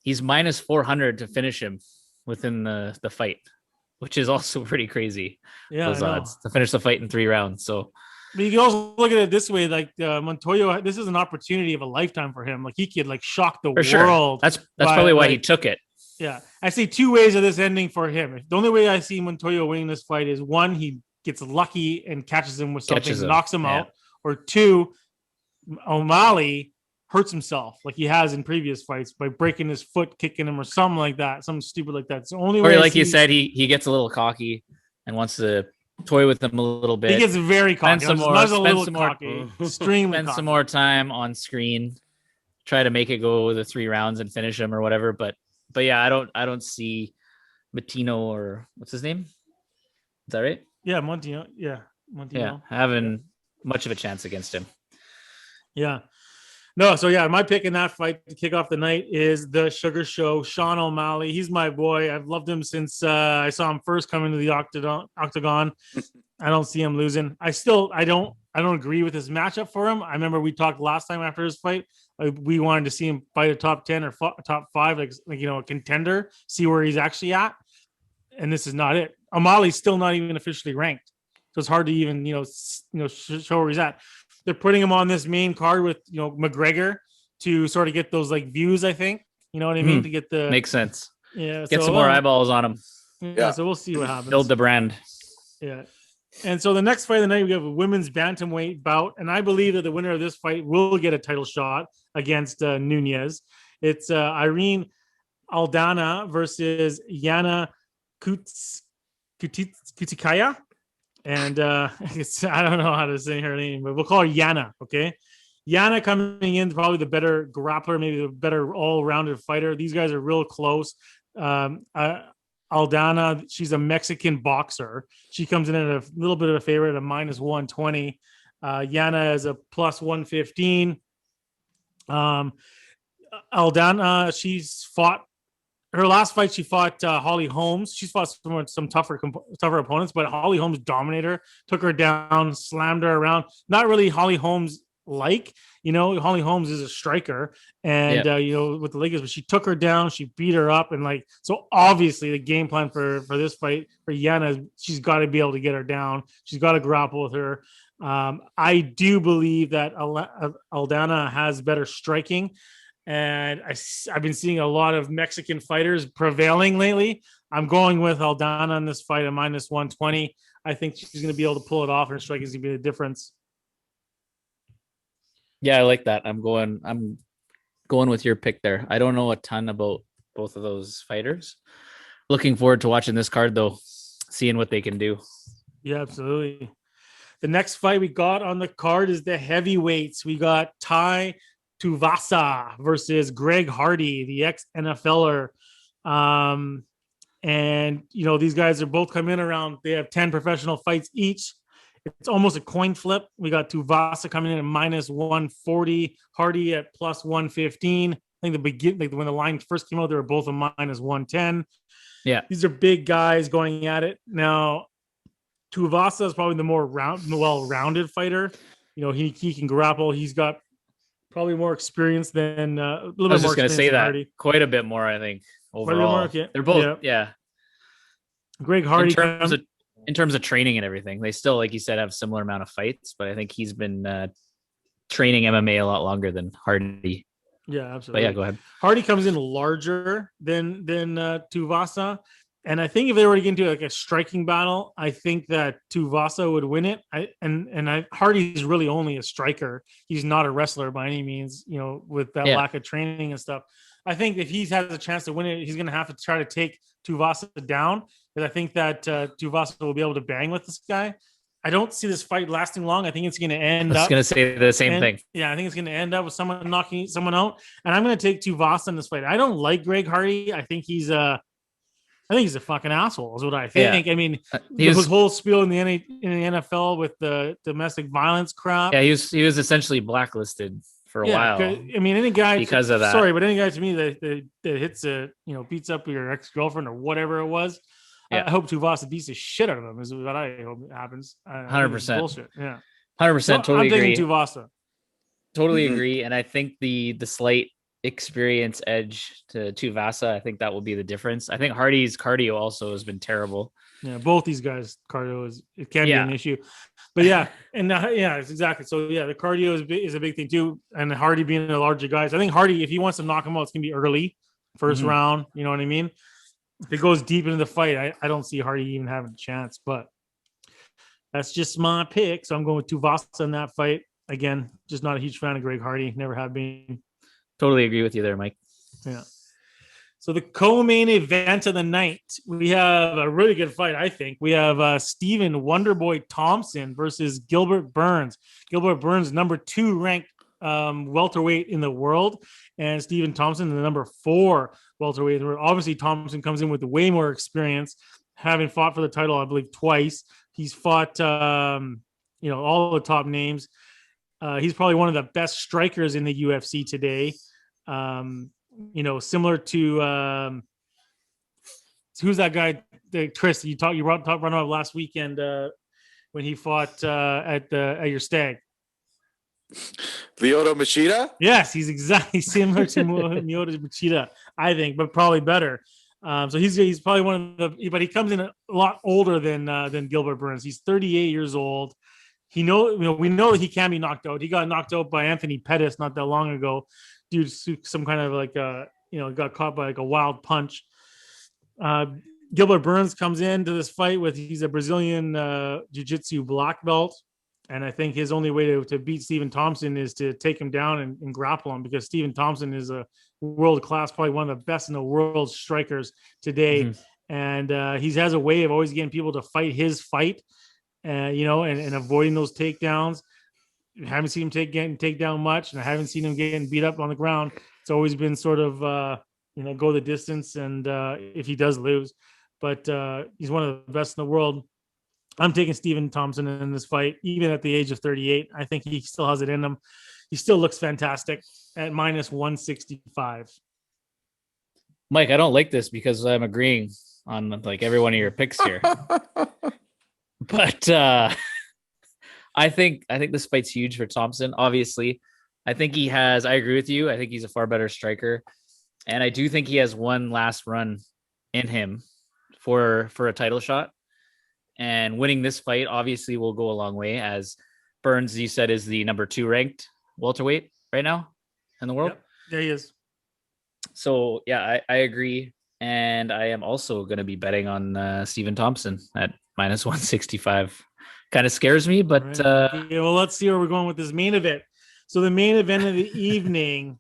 He's minus 400 to finish him within the fight, which is also pretty crazy. Yeah, those odds to finish the fight in 3 rounds. So, but you can also look at it this way: like Montoyo, this is an opportunity of a lifetime for him. Like he could shock the world. Sure. That's probably why he took it. Yeah, I see 2 ways of this ending for him. The only way I see Montoyo winning this fight is 1, he gets lucky and catches him with something, knocks him out, or 2, O'Malley hurts himself like he has in previous fights by breaking his foot, kicking him, or something like that, something stupid like that. It's the only way. Or like you said, he gets a little cocky and wants to toy with them a little bit. He gets very cocky. Spend Some more time on screen. Try to make it go the 3 rounds and finish him or whatever. But yeah, I don't see Matino, or what's his name? Is that right? Yeah, Montino. Yeah, Montino. Yeah, having much of a chance against him. Yeah. No, so yeah, my pick in that fight to kick off the night is the Sugar Show, Sean O'Malley. He's my boy. I've loved him since I saw him first come into the octagon. I don't see him losing. I don't agree with his matchup for him. I remember we talked last time after his fight. We wanted to see him fight a top 10 or top 5, like a contender, see where he's actually at. And this is not it. O'Malley's still not even officially ranked, so it's hard to even show where he's at. They're putting him on this main card with McGregor to sort of get those views. I think you know what I mean, to get the makes sense. Yeah, get some more eyeballs on him. Yeah, so we'll see what happens. Build the brand. Yeah. And so the next fight of the night, we have a women's bantamweight bout, and I believe that the winner of this fight will get a title shot against Nunez. It's Irene Aldana versus Yana Kutikaya. And I don't know how to say her name, but we'll call her Yana, okay? Yana coming in, probably the better grappler, maybe the better all-rounded fighter. These guys are real close. Aldana, she's a Mexican boxer. She comes in at a little bit of a favorite, a minus 120. Yana is a plus 115. Aldana, she's fought her last fight. She fought Holly Holmes. She's fought some tougher opponents, but Holly Holmes dominated her, took her down, slammed her around. Not really Holly Holmes like, Holly Holmes is a striker, and with the legs, but she took her down, she beat her up, and so obviously the game plan for this fight for Yana is she's got to be able to get her down. She's got to grapple with her. I do believe that Aldana has better striking, and I've been seeing a lot of Mexican fighters prevailing lately. I'm going with Aldana in this fight at minus 120. I think she's going to be able to pull it off, and her striking is going to be the difference. Yeah, I like that. I'm going with your pick there. I don't know a ton about both of those fighters. Looking forward to watching this card though, seeing what they can do. Yeah, absolutely. The next fight we got on the card is the heavyweights. We got Tai Tuivasa versus Greg Hardy, the ex-NFLer. And these guys are both come in around, they have 10 professional fights each. It's almost a coin flip. We got Tuivasa coming in at minus 140, Hardy at plus 115. I think when the line first came out, they were both a minus 110. Yeah, these are big guys going at it. Now, Tuivasa is probably the more well-rounded fighter. He can grapple. He's got probably more experience than a little bit more. I was just going to say that Hardy. Quite a bit more, I think. Overall, they're both. Yeah. Greg Hardy in terms of training and everything, they still, like you said, have similar amount of fights, but I think he's been training MMA a lot longer than Hardy. Yeah, absolutely. But yeah, go ahead. Hardy comes in larger than Tuivasa, and I think if they were to get into like a striking battle, I think that Tuivasa would win it. Hardy's really only a striker. He's not a wrestler by any means. You know, with that lack of training and stuff. I think if he has a chance to win it, he's going to have to try to take Tuivasa down, because I think that Tuivasa will be able to bang with this guy. I don't see this fight lasting long. I think it's going to end up. I was going to say the same thing. Yeah, I think it's going to end up with someone knocking someone out, and I'm going to take Tuivasa in this fight. I don't like Greg Hardy. I think he's a fucking asshole. Is what I think. Yeah. I mean, his whole spiel in the NFL with the domestic violence crap. Yeah, he was essentially blacklisted for a while. I mean, any guy because of that. Sorry, but any guy to me that hits beats up your ex-girlfriend or whatever it was. Yeah. I hope Tuivasa beats the shit out of him. Is what I hope happens. 100%. Bullshit. Yeah. 100%. Totally agree. I'm taking Tuivasa. Totally agree. And I think the slight experience edge to Tuivasa, I think that will be the difference. I think Hardy's cardio also has been terrible. Yeah, both these guys' cardio can be an issue. But yeah, and it's exactly. So yeah, the cardio is a big thing too. And Hardy being a larger guy, so I think Hardy, if he wants to knock him out, it's gonna be early, first round. You know what I mean? If it goes deep into the fight, I don't see Hardy even having a chance. But that's just my pick. So I'm going with Tuivasa in that fight. Again, just not a huge fan of Greg Hardy. Never have been. Totally agree with you there, Mike. Yeah. So the co-main event of the night, we have a really good fight, I think. We have Stephen Wonderboy Thompson versus Gilbert Burns. Gilbert Burns, number 2 ranked welterweight in the world, and Stephen Thompson, the number 4 welterweight in the world. Obviously, Thompson comes in with way more experience, having fought for the title, I believe, twice. He's fought, all the top names. He's probably one of the best strikers in the UFC today. Similar to who's that guy, Kris? You brought up last weekend when he fought at your stag. Lyoto Machida? Yes, he's exactly similar to Lyoto Machida, I think, but probably better. So he's probably one of the, but he comes in a lot older than Gilbert Burns. He's 38 years old. We know he can be knocked out. He got knocked out by Anthony Pettis not that long ago due to some kind of got caught by like a wild punch. Gilbert Burns comes into this fight he's a Brazilian jiu-jitsu black belt. And I think his only way to beat Stephen Thompson is to take him down and grapple him, because Stephen Thompson is a world-class, probably one of the best in the world strikers today. Mm-hmm. And he has a way of always getting people to fight his fight, and avoiding those takedowns. I haven't seen him getting takedown much, and I haven't seen him getting beat up on the ground. It's always been sort of, go the distance, and if he does lose. But he's one of the best in the world. I'm taking Stephen Thompson in this fight, even at the age of 38. I think he still has it in him. He still looks fantastic at minus 165. Mike, I don't like this because I'm agreeing on like every one of your picks here. But I think this fight's huge for Thompson. Obviously, I agree with you. I think he's a far better striker. And I do think he has one last run in him for a title shot. And winning this fight obviously will go a long way, as Burns, you said, is the number 2 ranked welterweight right now in the world. Yep. There he is. So yeah, I agree. And I am also going to be betting on Stephen Thompson at minus 165. Kind of scares me, but right. Well, let's see where we're going with this main event. So the main event of the evening,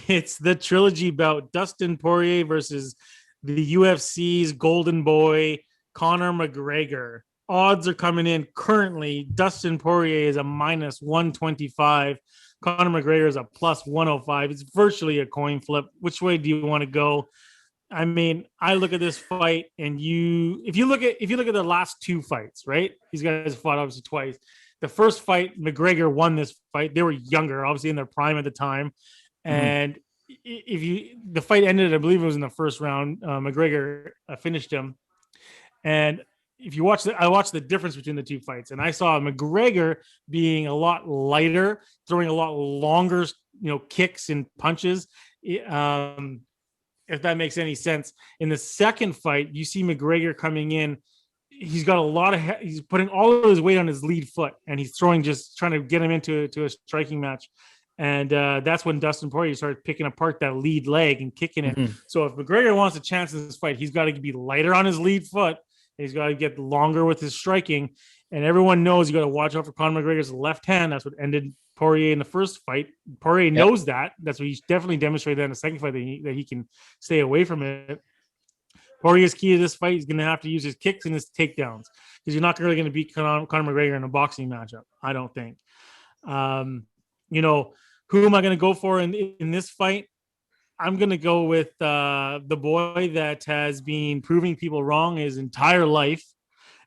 it's the trilogy bout: Dustin Poirier versus the UFC's golden boy, Conor McGregor. Odds are coming in currently. Dustin Poirier is a minus 125. Conor McGregor is a plus 105. It's virtually a coin flip. Which way do you want to go? I mean, I look at this fight, and if you look at the last 2 fights, right? These guys fought obviously twice. The first fight, McGregor won this fight. They were younger, obviously in their prime at the time. And the fight ended, I believe it was in the first round. McGregor finished him. And if you I watched the difference between the 2 fights, and I saw McGregor being a lot lighter, throwing a lot longer, kicks and punches. And if that makes any sense. In the second fight, you see McGregor coming in. He's got a lot of he's putting all of his weight on his lead foot, and he's throwing, just trying to get him into a striking match. And that's when Dustin Poirier started picking apart that lead leg and kicking it. Mhm. So if McGregor wants a chance in this fight, he's got to be lighter on his lead foot. He's got to get longer with his striking. And everyone knows you got to watch out for Conor McGregor's left hand. That's what ended Poirier in the first fight. Poirier knows that. That's what he's definitely demonstrated that in the second fight, that he can stay away from it. Poirier's key to this fight, he's going to have to use his kicks and his takedowns, because you're not really going to beat Conor McGregor in a boxing matchup, I don't think. Who am I going to go for in this fight? I'm going to go with the boy that has been proving people wrong his entire life,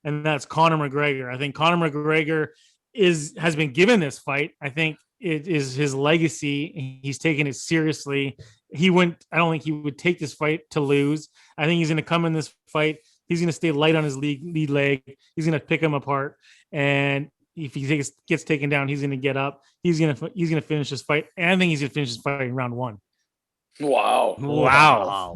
and that's Conor McGregor. I think Conor McGregor has been given this fight. I think it is his legacy. He's taken it seriously. I don't think he would take this fight to lose. I think he's going to come in this fight. He's going to stay light on his lead leg. He's going to pick him apart. And if he gets taken down, he's going to get up. He's going to finish this fight. And I think he's going to finish this fight in round 1. Wow.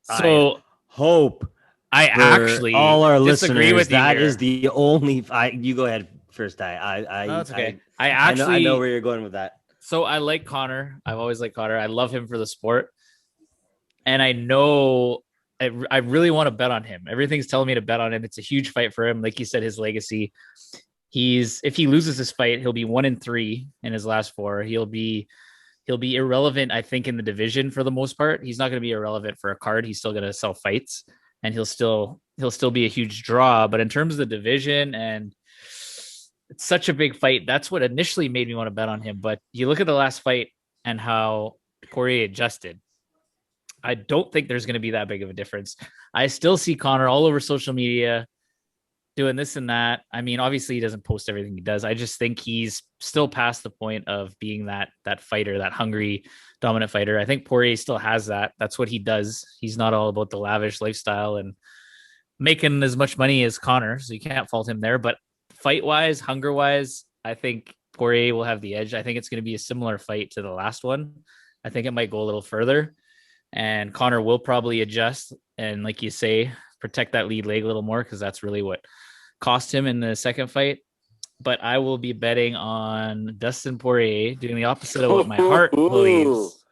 So hope I actually all our disagree listeners with you that here. is the only. You go ahead first. No, it's okay. I know where you're going with that. So I like Conor. I've always liked Conor. I love him for the sport. And I know I really want to bet on him. Everything's telling me to bet on him. It's a huge fight for him. Like you said, his legacy. If he loses this fight, he'll be 1-3 in his last 4. He'll be irrelevant, I think, in the division for the most part. He's not going to be irrelevant for a card. He's still going to sell fights, and he'll still be a huge draw. But in terms of the division, and it's such a big fight, that's what initially made me want to bet on him. But you look at the last fight and how Poirier adjusted. I don't think there's going to be that big of a difference. I still see Conor all over social media doing this and that. I mean, obviously he doesn't post everything he does. I just think he's still past the point of being that fighter, that hungry, dominant fighter. I think Poirier still has that. That's what he does. He's not all about the lavish lifestyle and making as much money as Conor, so you can't fault him there. But fight-wise, hunger-wise, I think Poirier will have the edge. I think it's going to be a similar fight to the last one. I think it might go a little further, and Conor will probably adjust and, like you say, protect that lead leg a little more, because that's really what cost him in the second fight. But I will be betting on Dustin Poirier, doing the opposite of what my heart believes.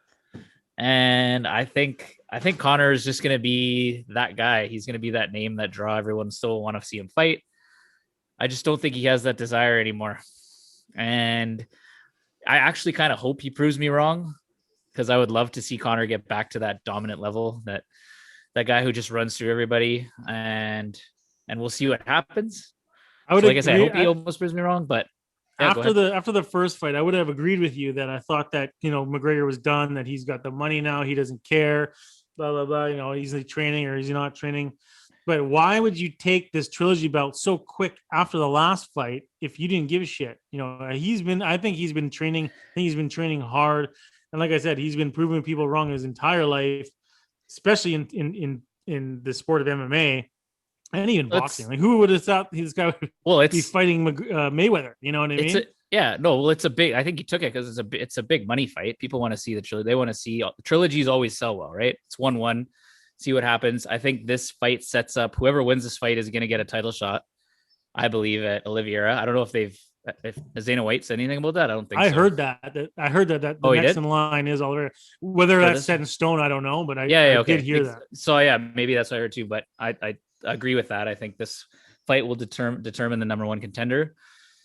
And I think Conor is just going to be that guy. He's going to be that name that draw everyone still want to see him fight. I just don't think he has that desire anymore. And I actually kind of hope he proves me wrong, because I would love to see Conor get back to that dominant level, that guy who just runs through everybody, and we'll see what happens. Like I said, I hope he almost proves me wrong, but yeah, after the first fight, I would have agreed with you that I thought that, McGregor was done, that he's got the money now, he doesn't care, blah blah blah. He's like training, or is he not training? But why would you take this trilogy belt so quick after the last fight if you didn't give a shit? I think he's been training. I think he's been training hard, and like I said, he's been proving people wrong his entire life, especially in the sport of MMA. And even boxing. Like, who would have thought this guy would be fighting Mayweather? You know what I mean? It's a big. I think he took it because it's a big money fight. People want to see the trilogy. They want to see trilogies always sell well, right? It's 1-1. See what happens. I think this fight sets up whoever wins this fight is going to get a title shot. I believe at Oliveira. I don't know if Dana White said anything about that. I don't think I heard that the next in line is Oliveira. Whether that's set in stone, I don't know, but I did hear that. So maybe that's what I heard too. But I agree with that. I think this fight will determine the number one contender.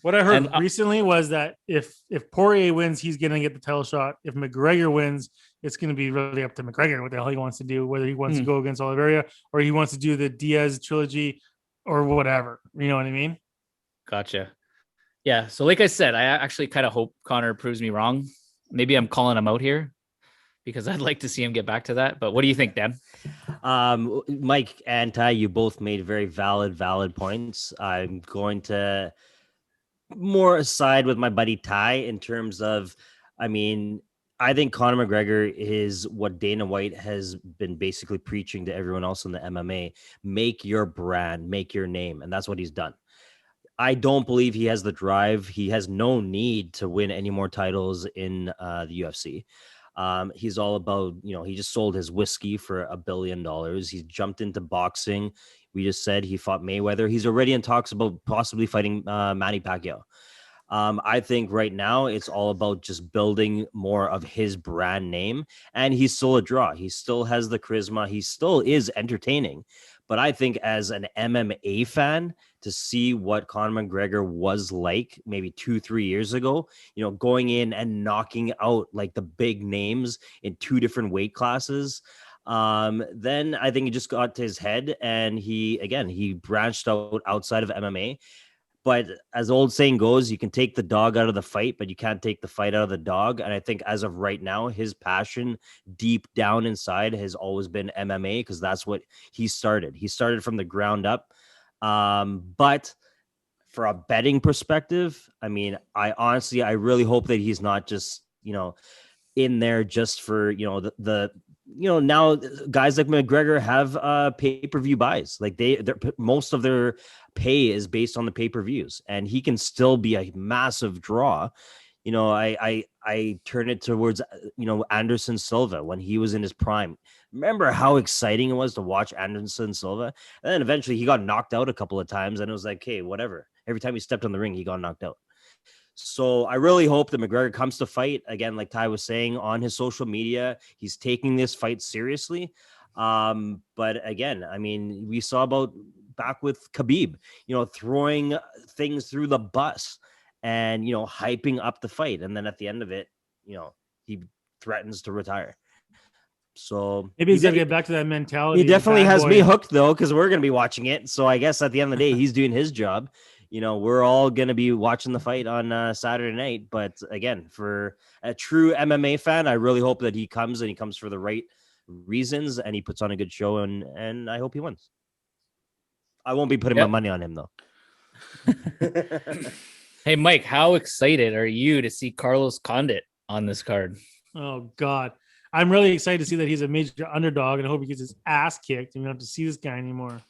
What I heard recently was that if Poirier wins, he's going to get the title shot. If McGregor wins, it's going to be really up to McGregor what the hell he wants to do, whether he wants to go against Oliveira or he wants to do the Diaz trilogy or whatever. You know what I mean? Gotcha. Yeah. So like I said, I actually kind of hope Conor proves me wrong. Maybe I'm calling him out here because I'd like to see him get back to that. But what do you think, Dan? Mike and Ty, you both made very valid points. I'm going to more side with my buddy Ty in terms of, I think Conor McGregor is what Dana White has been basically preaching to everyone else in the MMA. Make your brand, make your name. And that's what he's done. I don't believe he has the drive. He has no need to win any more titles in the UFC. He's all about, he just sold his whiskey for $1 billion. He's jumped into boxing. We just said he fought Mayweather. He's already in talks about possibly fighting Manny Pacquiao. I think right now it's all about just building more of his brand name, and he's still a draw. He still has the charisma. He still is entertaining. But I think as an MMA fan, to see what Conor McGregor was like maybe 2-3 years ago, going in and knocking out like the big names in 2 different weight classes, then I think he just got to his head, and he branched out outside of MMA. But as the old saying goes, you can take the dog out of the fight, but you can't take the fight out of the dog. And I think as of right now, his passion deep down inside has always been MMA, because that's what he started. He started from the ground up. But for a betting perspective, I mean, I really hope that he's not just, in there just for, now guys like McGregor have pay-per-view buys. Like most of their pay is based on the pay-per-views, and he can still be a massive draw. I turn it towards, Anderson Silva when he was in his prime. Remember how exciting it was to watch Anderson Silva? And then eventually he got knocked out a couple of times, and it was like, hey, whatever. Every time he stepped on the ring, he got knocked out. So I really hope that McGregor comes to fight again, like Ty was saying on his social media. He's taking this fight seriously. But again, I mean, we saw about back with Khabib, throwing things through the bus and, hyping up the fight. And then at the end of it, he threatens to retire. So maybe he's got to get back to that mentality. He definitely has me hooked, though, because we're going to be watching it. So I guess at the end of the day, he's doing his job. We're all going to be watching the fight on Saturday night. But again, for a true MMA fan, I really hope that he comes for the right reasons, and he puts on a good show, and I hope he wins. I won't be putting my money on him, though. Hey, Mike, how excited are you to see Carlos Condit on this card? Oh, God. I'm really excited to see that he's a major underdog, and I hope he gets his ass kicked, and we don't have to see this guy anymore.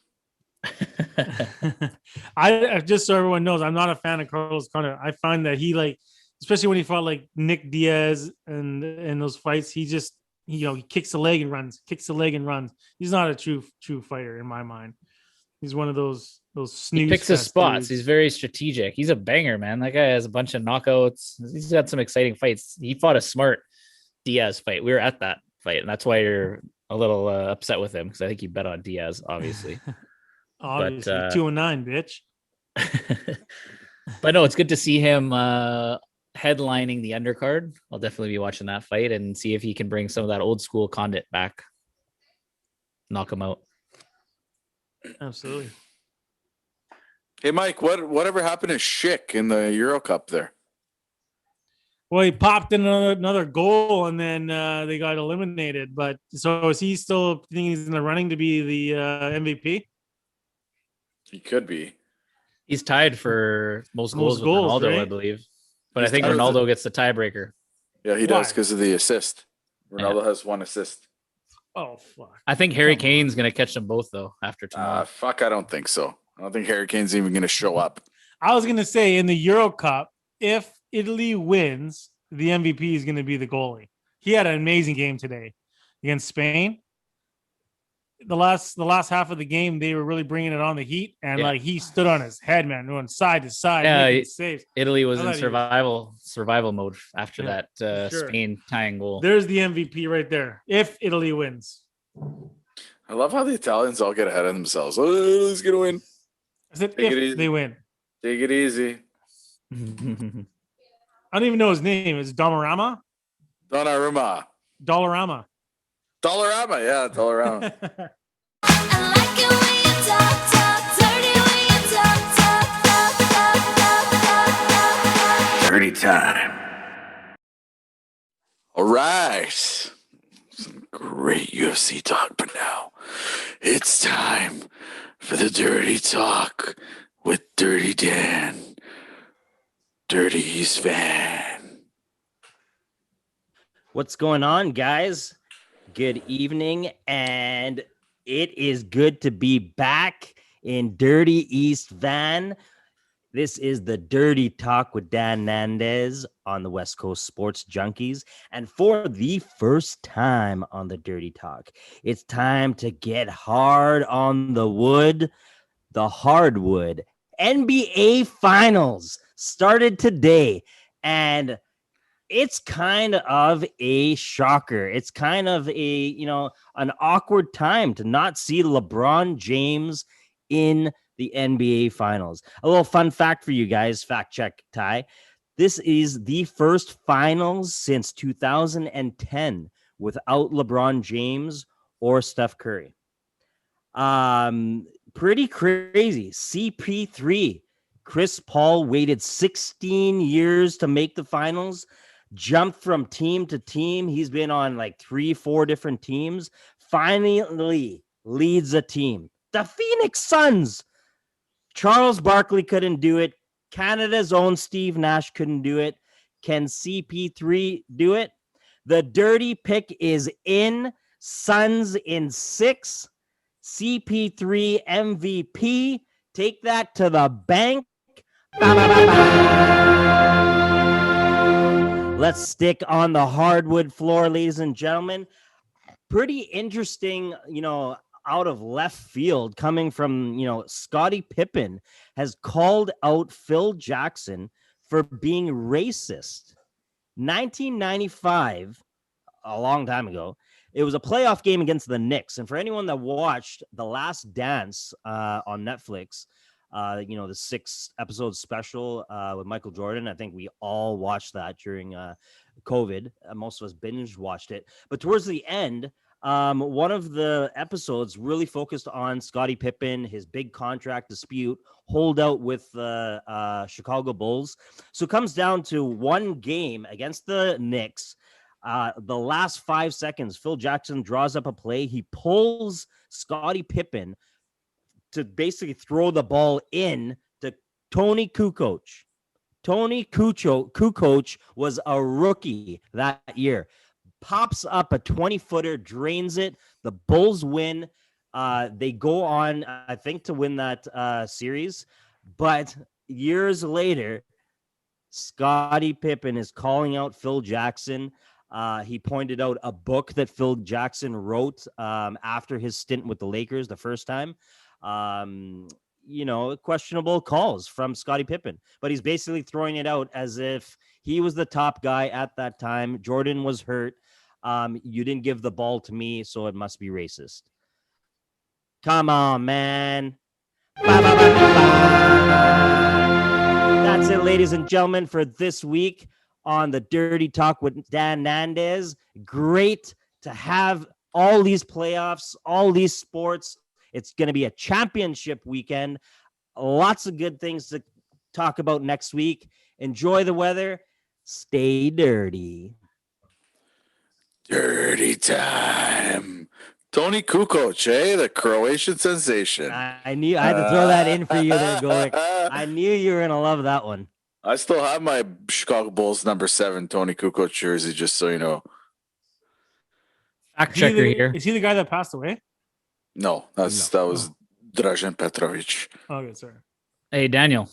I just so everyone knows, I'm not a fan of Carlos Condit. I find that he, like, especially when he fought like Nick Diaz and in those fights, he just he kicks the leg and runs. He's not a true fighter in my mind. He's one of those snooze. He picks his spots. Dudes. He's very strategic. He's a banger, man. That guy has a bunch of knockouts. He's got some exciting fights. He fought a smart Diaz fight. We were at that fight, and that's why you're a little upset with him, because I think you bet on Diaz, obviously. Obviously, 2-9, bitch. But no, it's good to see him headlining the undercard. I'll definitely be watching that fight and see if he can bring some of that old school Condit back. Knock him out. Absolutely. Hey, Mike, whatever happened to Schick in the Euro Cup there? Well, he popped in another goal, and then they got eliminated. But so is he still thinking he's in the running to be the MVP? He could be. He's tied for most goals with Ronaldo, right? I believe. But I think Ronaldo gets the tiebreaker. Yeah, he does because of the assist. Ronaldo has 1 assist. Oh, fuck. I think Harry Kane's going to catch them both, though, after tomorrow. I don't think so. I don't think Harry Kane's even going to show up. I was going to say, in the Euro Cup, if Italy wins, the MVP is going to be the goalie. He had an amazing game today against Spain. The last half of the game, they were really bringing it on the Heat, and he stood on his head, man, going side to side. Yeah, Italy was in survival mode after that Spain tying goal. There's the MVP right there. If Italy wins, I love how the Italians all get ahead of themselves. Oh, Italy's gonna win. I said if they win. Take it easy. I don't even know his name. Is Donnarumma? Donnarumma. Dollarama. Dollarama, yeah, Dollarama. Dirty time. All right. Some great UFC talk, but now it's time for the Dirty Talk with Dirty Dan, Dirty East fan. What's going on, guys? Good evening, and it is good to be back in Dirty East Van. This is the Dirty Talk with Dan Nandez on the West Coast Sports Junkies. And for the first time on the Dirty Talk, it's time to get hard on the wood, the hardwood. NBA Finals started today, and it's kind of a shocker. It's kind of an awkward time to not see LeBron James in the NBA Finals. A little fun fact for you guys, fact check, Ty. This is the first finals since 2010 without LeBron James or Steph Curry. Pretty crazy. CP3, Chris Paul waited 16 years to make the finals, jumped from team to team. He's been on like 3-4 different teams. Finally leads a team. The Phoenix Suns. Charles Barkley couldn't do it. Canada's own Steve Nash couldn't do it. Can CP3 do it? The dirty pick is in. Suns in 6. CP3 MVP. Take that to the bank. Let's stick on the hardwood floor, ladies and gentlemen. Pretty interesting, out of left field coming from, Scottie Pippen has called out Phil Jackson for being racist. 1995, a long time ago, it was a playoff game against the Knicks. And for anyone that watched The Last Dance on Netflix, the 6-episode special with Michael Jordan, I think we all watched that during COVID. Most of us binge watched it. But towards the end, one of the episodes really focused on Scottie Pippen, his big contract dispute, holdout with the Chicago Bulls. So it comes down to one game against the Knicks. The last 5 seconds, Phil Jackson draws up a play. He pulls Scottie Pippen to basically throw the ball in to Tony Kukoc. Tony Kukoc was a rookie that year. Pops up a 20-footer, drains it. The Bulls win. They go on, I think, to win that series. But years later, Scottie Pippen is calling out Phil Jackson. He pointed out a book that Phil Jackson wrote after his stint with the Lakers the first time. Questionable calls from Scottie Pippen. But he's basically throwing it out as if he was the top guy at that time. Jordan was hurt. You didn't give the ball to me, so it must be racist. Come on, man. That's it, ladies and gentlemen, for this week on the Dirty Talk with Dan Nandez. Great to have all these playoffs, all these sports. It's going to be a championship weekend. Lots of good things to talk about next week. Enjoy the weather. Stay dirty. Dirty time. Tony Kukoc, the Croatian sensation. I knew I had to throw that in for you there, Golik. I knew you were going to love that one. I still have my Chicago Bulls number 7 Tony Kukoc jersey, just so you know. Fact checker here. Is he the guy that passed away? No, that was Dražen Petrovic. Oh, good, sorry. Hey, Daniel.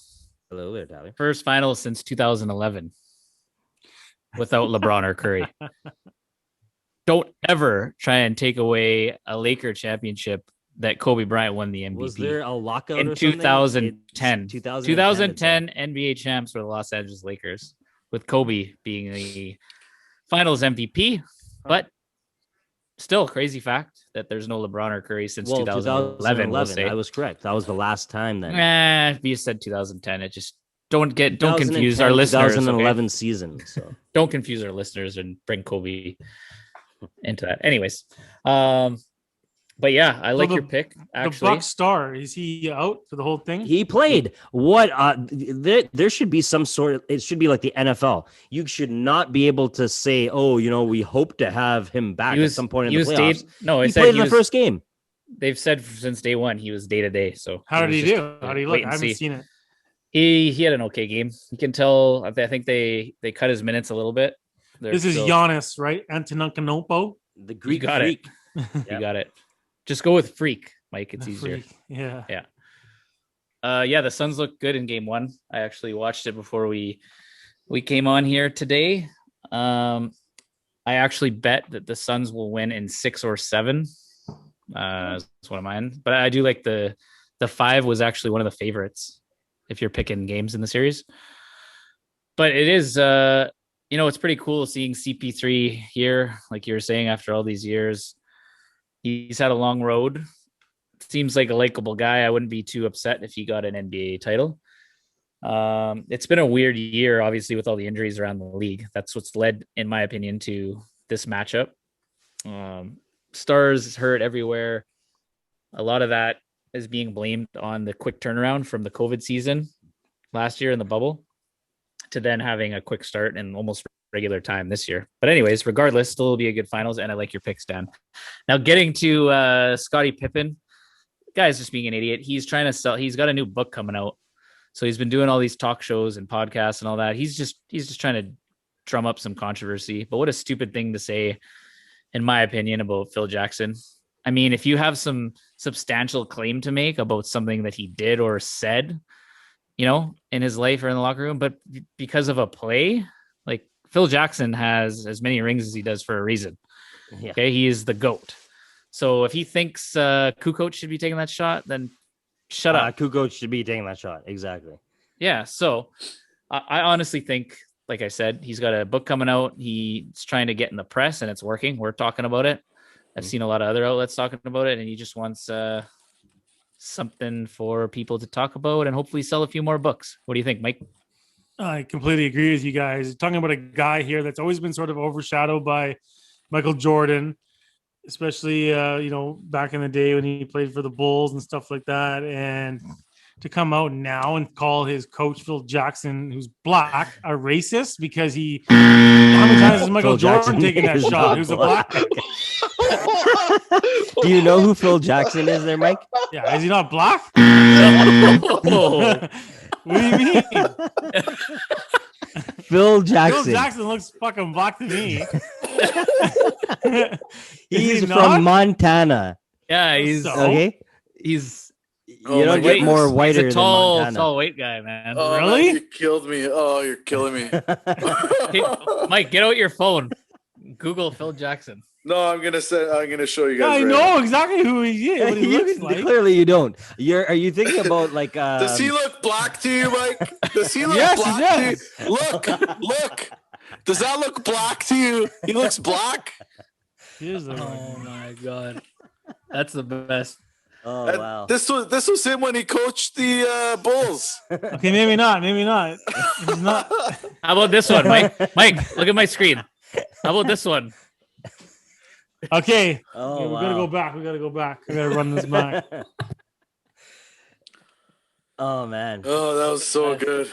Hello there, Tyler. First final since 2011 without LeBron or Curry. Don't ever try and take away a Laker championship that Kobe Bryant won the MVP. Was there a lockout in or 2010? 2010 NBA champs were the Los Angeles Lakers, with Kobe being the Finals MVP. But still, crazy fact that there's no LeBron or Curry since 2011. We'll say. I was correct. That was the last time then. If you said 2010, it just don't confuse our listeners. 2011 okay? season. So don't confuse our listeners and bring Kobe into that. Anyways, but yeah, I like your pick. Actually, the Buck star, is he out for the whole thing? He played. What? There should be some sort of. It should be like the NFL. You should not be able to say, "Oh, we hope to have him back at some point in the playoffs." He played in the first game. They've said since day one he was day to day. So how did he do? How did he look? I haven't seen it. He had an okay game. You can tell. I think they cut his minutes a little bit. This is Giannis, right? Antetokounmpo, the Greek freak. You got it. Just go with freak, Mike. It's easier. Yeah. Yeah, the Suns look good in game one. I actually watched it before we came on here today. I actually bet that the Suns will win in 6 or 7. That's one of mine. But I do like the 5 was actually one of the favorites if you're picking games in the series. But it is, it's pretty cool seeing CP3 here, like you were saying, after all these years. He's had a long road. Seems like a likable guy. I wouldn't be too upset if he got an NBA title. It's been a weird year, obviously, with all the injuries around the league. That's what's led, in my opinion, to this matchup. Stars hurt everywhere. A lot of that is being blamed on the quick turnaround from the COVID season last year in the bubble to then having a quick start and almost regular time this year. But anyways, regardless, still will be a good finals, and I like your picks, Dan. Now getting to Scottie Pippen, guy's just being an idiot. He's trying to sell. He's got a new book coming out, so he's been doing all these talk shows and podcasts and all that. He's just trying to drum up some controversy. But what a stupid thing to say, in my opinion, about Phil Jackson. I mean, if you have some substantial claim to make about something that he did or said, in his life or in the locker room, but because of a play, like Phil Jackson has as many rings as he does for a reason. Yeah. Okay, he is the GOAT. So if he thinks Kukoc should be taking that shot, then shut up. Kukoc should be taking that shot. Exactly. Yeah. So I honestly think, like I said, he's got a book coming out. He's trying to get in the press, and it's working. We're talking about it. I've seen a lot of other outlets talking about it, and he just wants something for people to talk about and hopefully sell a few more books. What do you think, Mike? I completely agree with you guys. Talking about a guy here that's always been sort of overshadowed by Michael Jordan, especially, back in the day when he played for the Bulls and stuff like that. And to come out now and call his coach, Phil Jackson, who's black, a racist because how many times has Michael Jordan taken that shot? Who's a black? Do you know who Phil Jackson is there, Mike? Yeah, is he not black? What do you mean? Phil Jackson. Phil Jackson looks fucking black to me. He's from Montana. Yeah, he's okay. He's you don't get more whiter he's a tall, than Montana. tall white guy, man. Oh, really? Man, you killed me. Oh, you're killing me. Hey, Mike, get out your phone. Google Phil Jackson. No, I'm gonna show you guys. I know exactly who he is. What he looks like. Clearly, you don't. Are you thinking about like? Does he look black to you, Mike? Does he look Yes, black to you? Look. Does that look black to you? He looks black. Oh my god, that's the best. Oh wow! This was him when he coached the Bulls. Okay, maybe not. He's not. How about this one, Mike? Mike, look at my screen. How about this one? Okay. Oh, we gotta go back. We gotta run this back. Oh man. Oh, that was so good.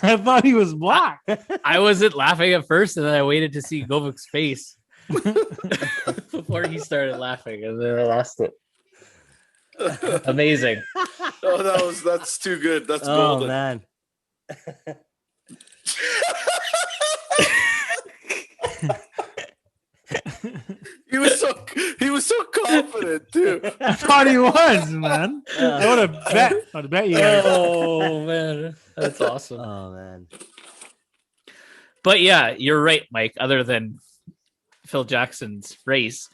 I thought he was black. I wasn't laughing at first, and then I waited to see Govic's face before he started laughing, and then I lost it. Amazing. Oh, that's too good. That's oh golden. Man. He was so confident too. I thought he was, man. I would have bet you guys. Oh man, that's awesome. Oh man. But yeah, you're right, Mike. Other than Phil Jackson's race,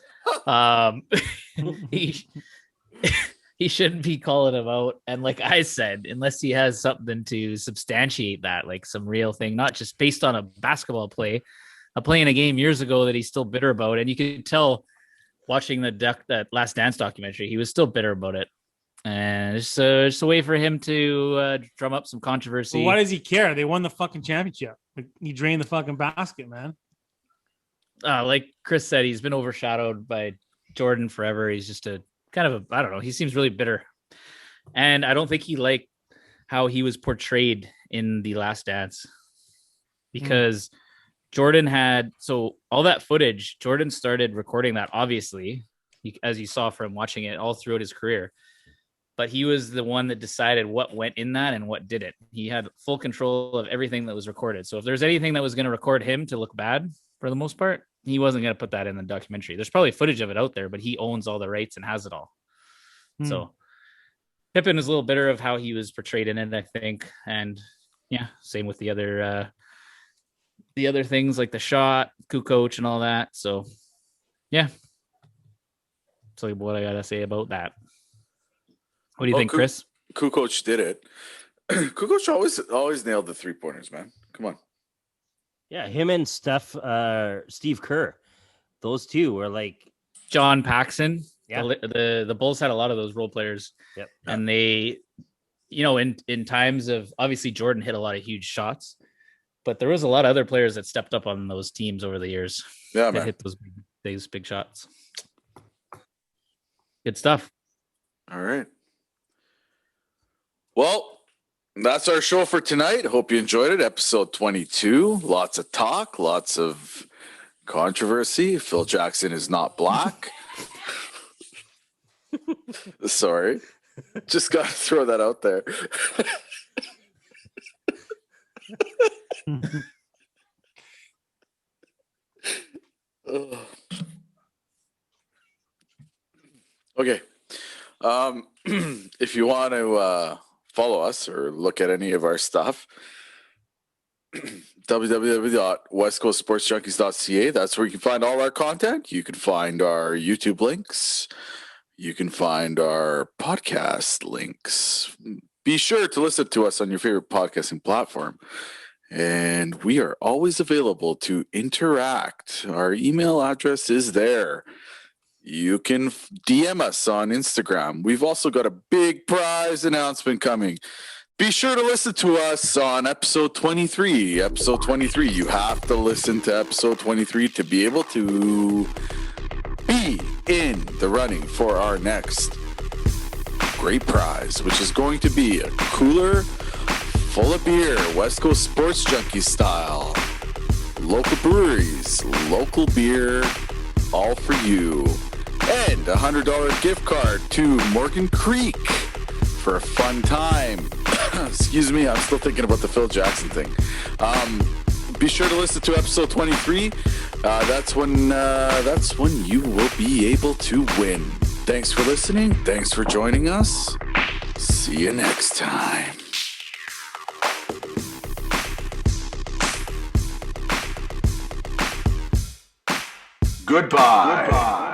he shouldn't be calling him out. And like I said, unless he has something to substantiate that, like some real thing, not just based on a basketball play, a play in a game years ago that he's still bitter about. And you could tell watching that Last Dance documentary, he was still bitter about it. And it's just a way for him to drum up some controversy. Well, why does he care? They won the fucking championship. Like, he drained the fucking basket, man. Like Kris said, he's been overshadowed by Jordan forever. He's just a kind of I don't know. He seems really bitter. And I don't think he liked how he was portrayed in The Last Dance. Because Jordan so all that footage, Jordan started recording that, obviously, as you saw from watching it all throughout his career. But he was the one that decided what went in that and what didn't. He had full control of everything that was recorded. So if there's anything that was going to record him to look bad, for the most part, he wasn't going to put that in the documentary. There's probably footage of it out there, but he owns all the rights and has it all. So Pippen is a little bitter of how he was portrayed in it, I think. And yeah, same with the other things like the shot, Kukoc and all that. So yeah. So what I gotta say about that. What do you think, Kris? Kukoc did it. Kukoc always nailed the 3-pointers, man. Come on. Yeah, him and Steve Kerr, those two were like John Paxson. Yeah. The Bulls had a lot of those role players. Yep. And they, in times of, obviously Jordan hit a lot of huge shots, but there was a lot of other players that stepped up on those teams over the years. Yeah, that man. hit those big shots. Good stuff. All right. Well, that's our show for tonight. Hope you enjoyed it. Episode 22. Lots of talk, lots of controversy. Phil Jackson is not black. Sorry. Just got to throw that out there. Okay. If you want to follow us or look at any of our stuff, www.westcoastsportsjunkies.ca. That's where you can find all our content. You can find our YouTube links. You can find our podcast links. Be sure to listen to us on your favorite podcasting platform. And we are always available to interact. Our email address is there. You can DM us on Instagram. We've also got a big prize announcement coming. Be sure to listen to us on episode 23. Episode 23. You have to listen to episode 23 to be able to be in the running for our next great prize, which is going to be a cooler full of beer, West Coast Sports Junkie style. Local breweries, local beer, all for you. And a $100 gift card to Morgan Creek for a fun time. Excuse me, I'm still thinking about the Phil Jackson thing. Be sure to listen to episode 23. That's when you will be able to win. Thanks for listening. Thanks for joining us. See you next time. Goodbye.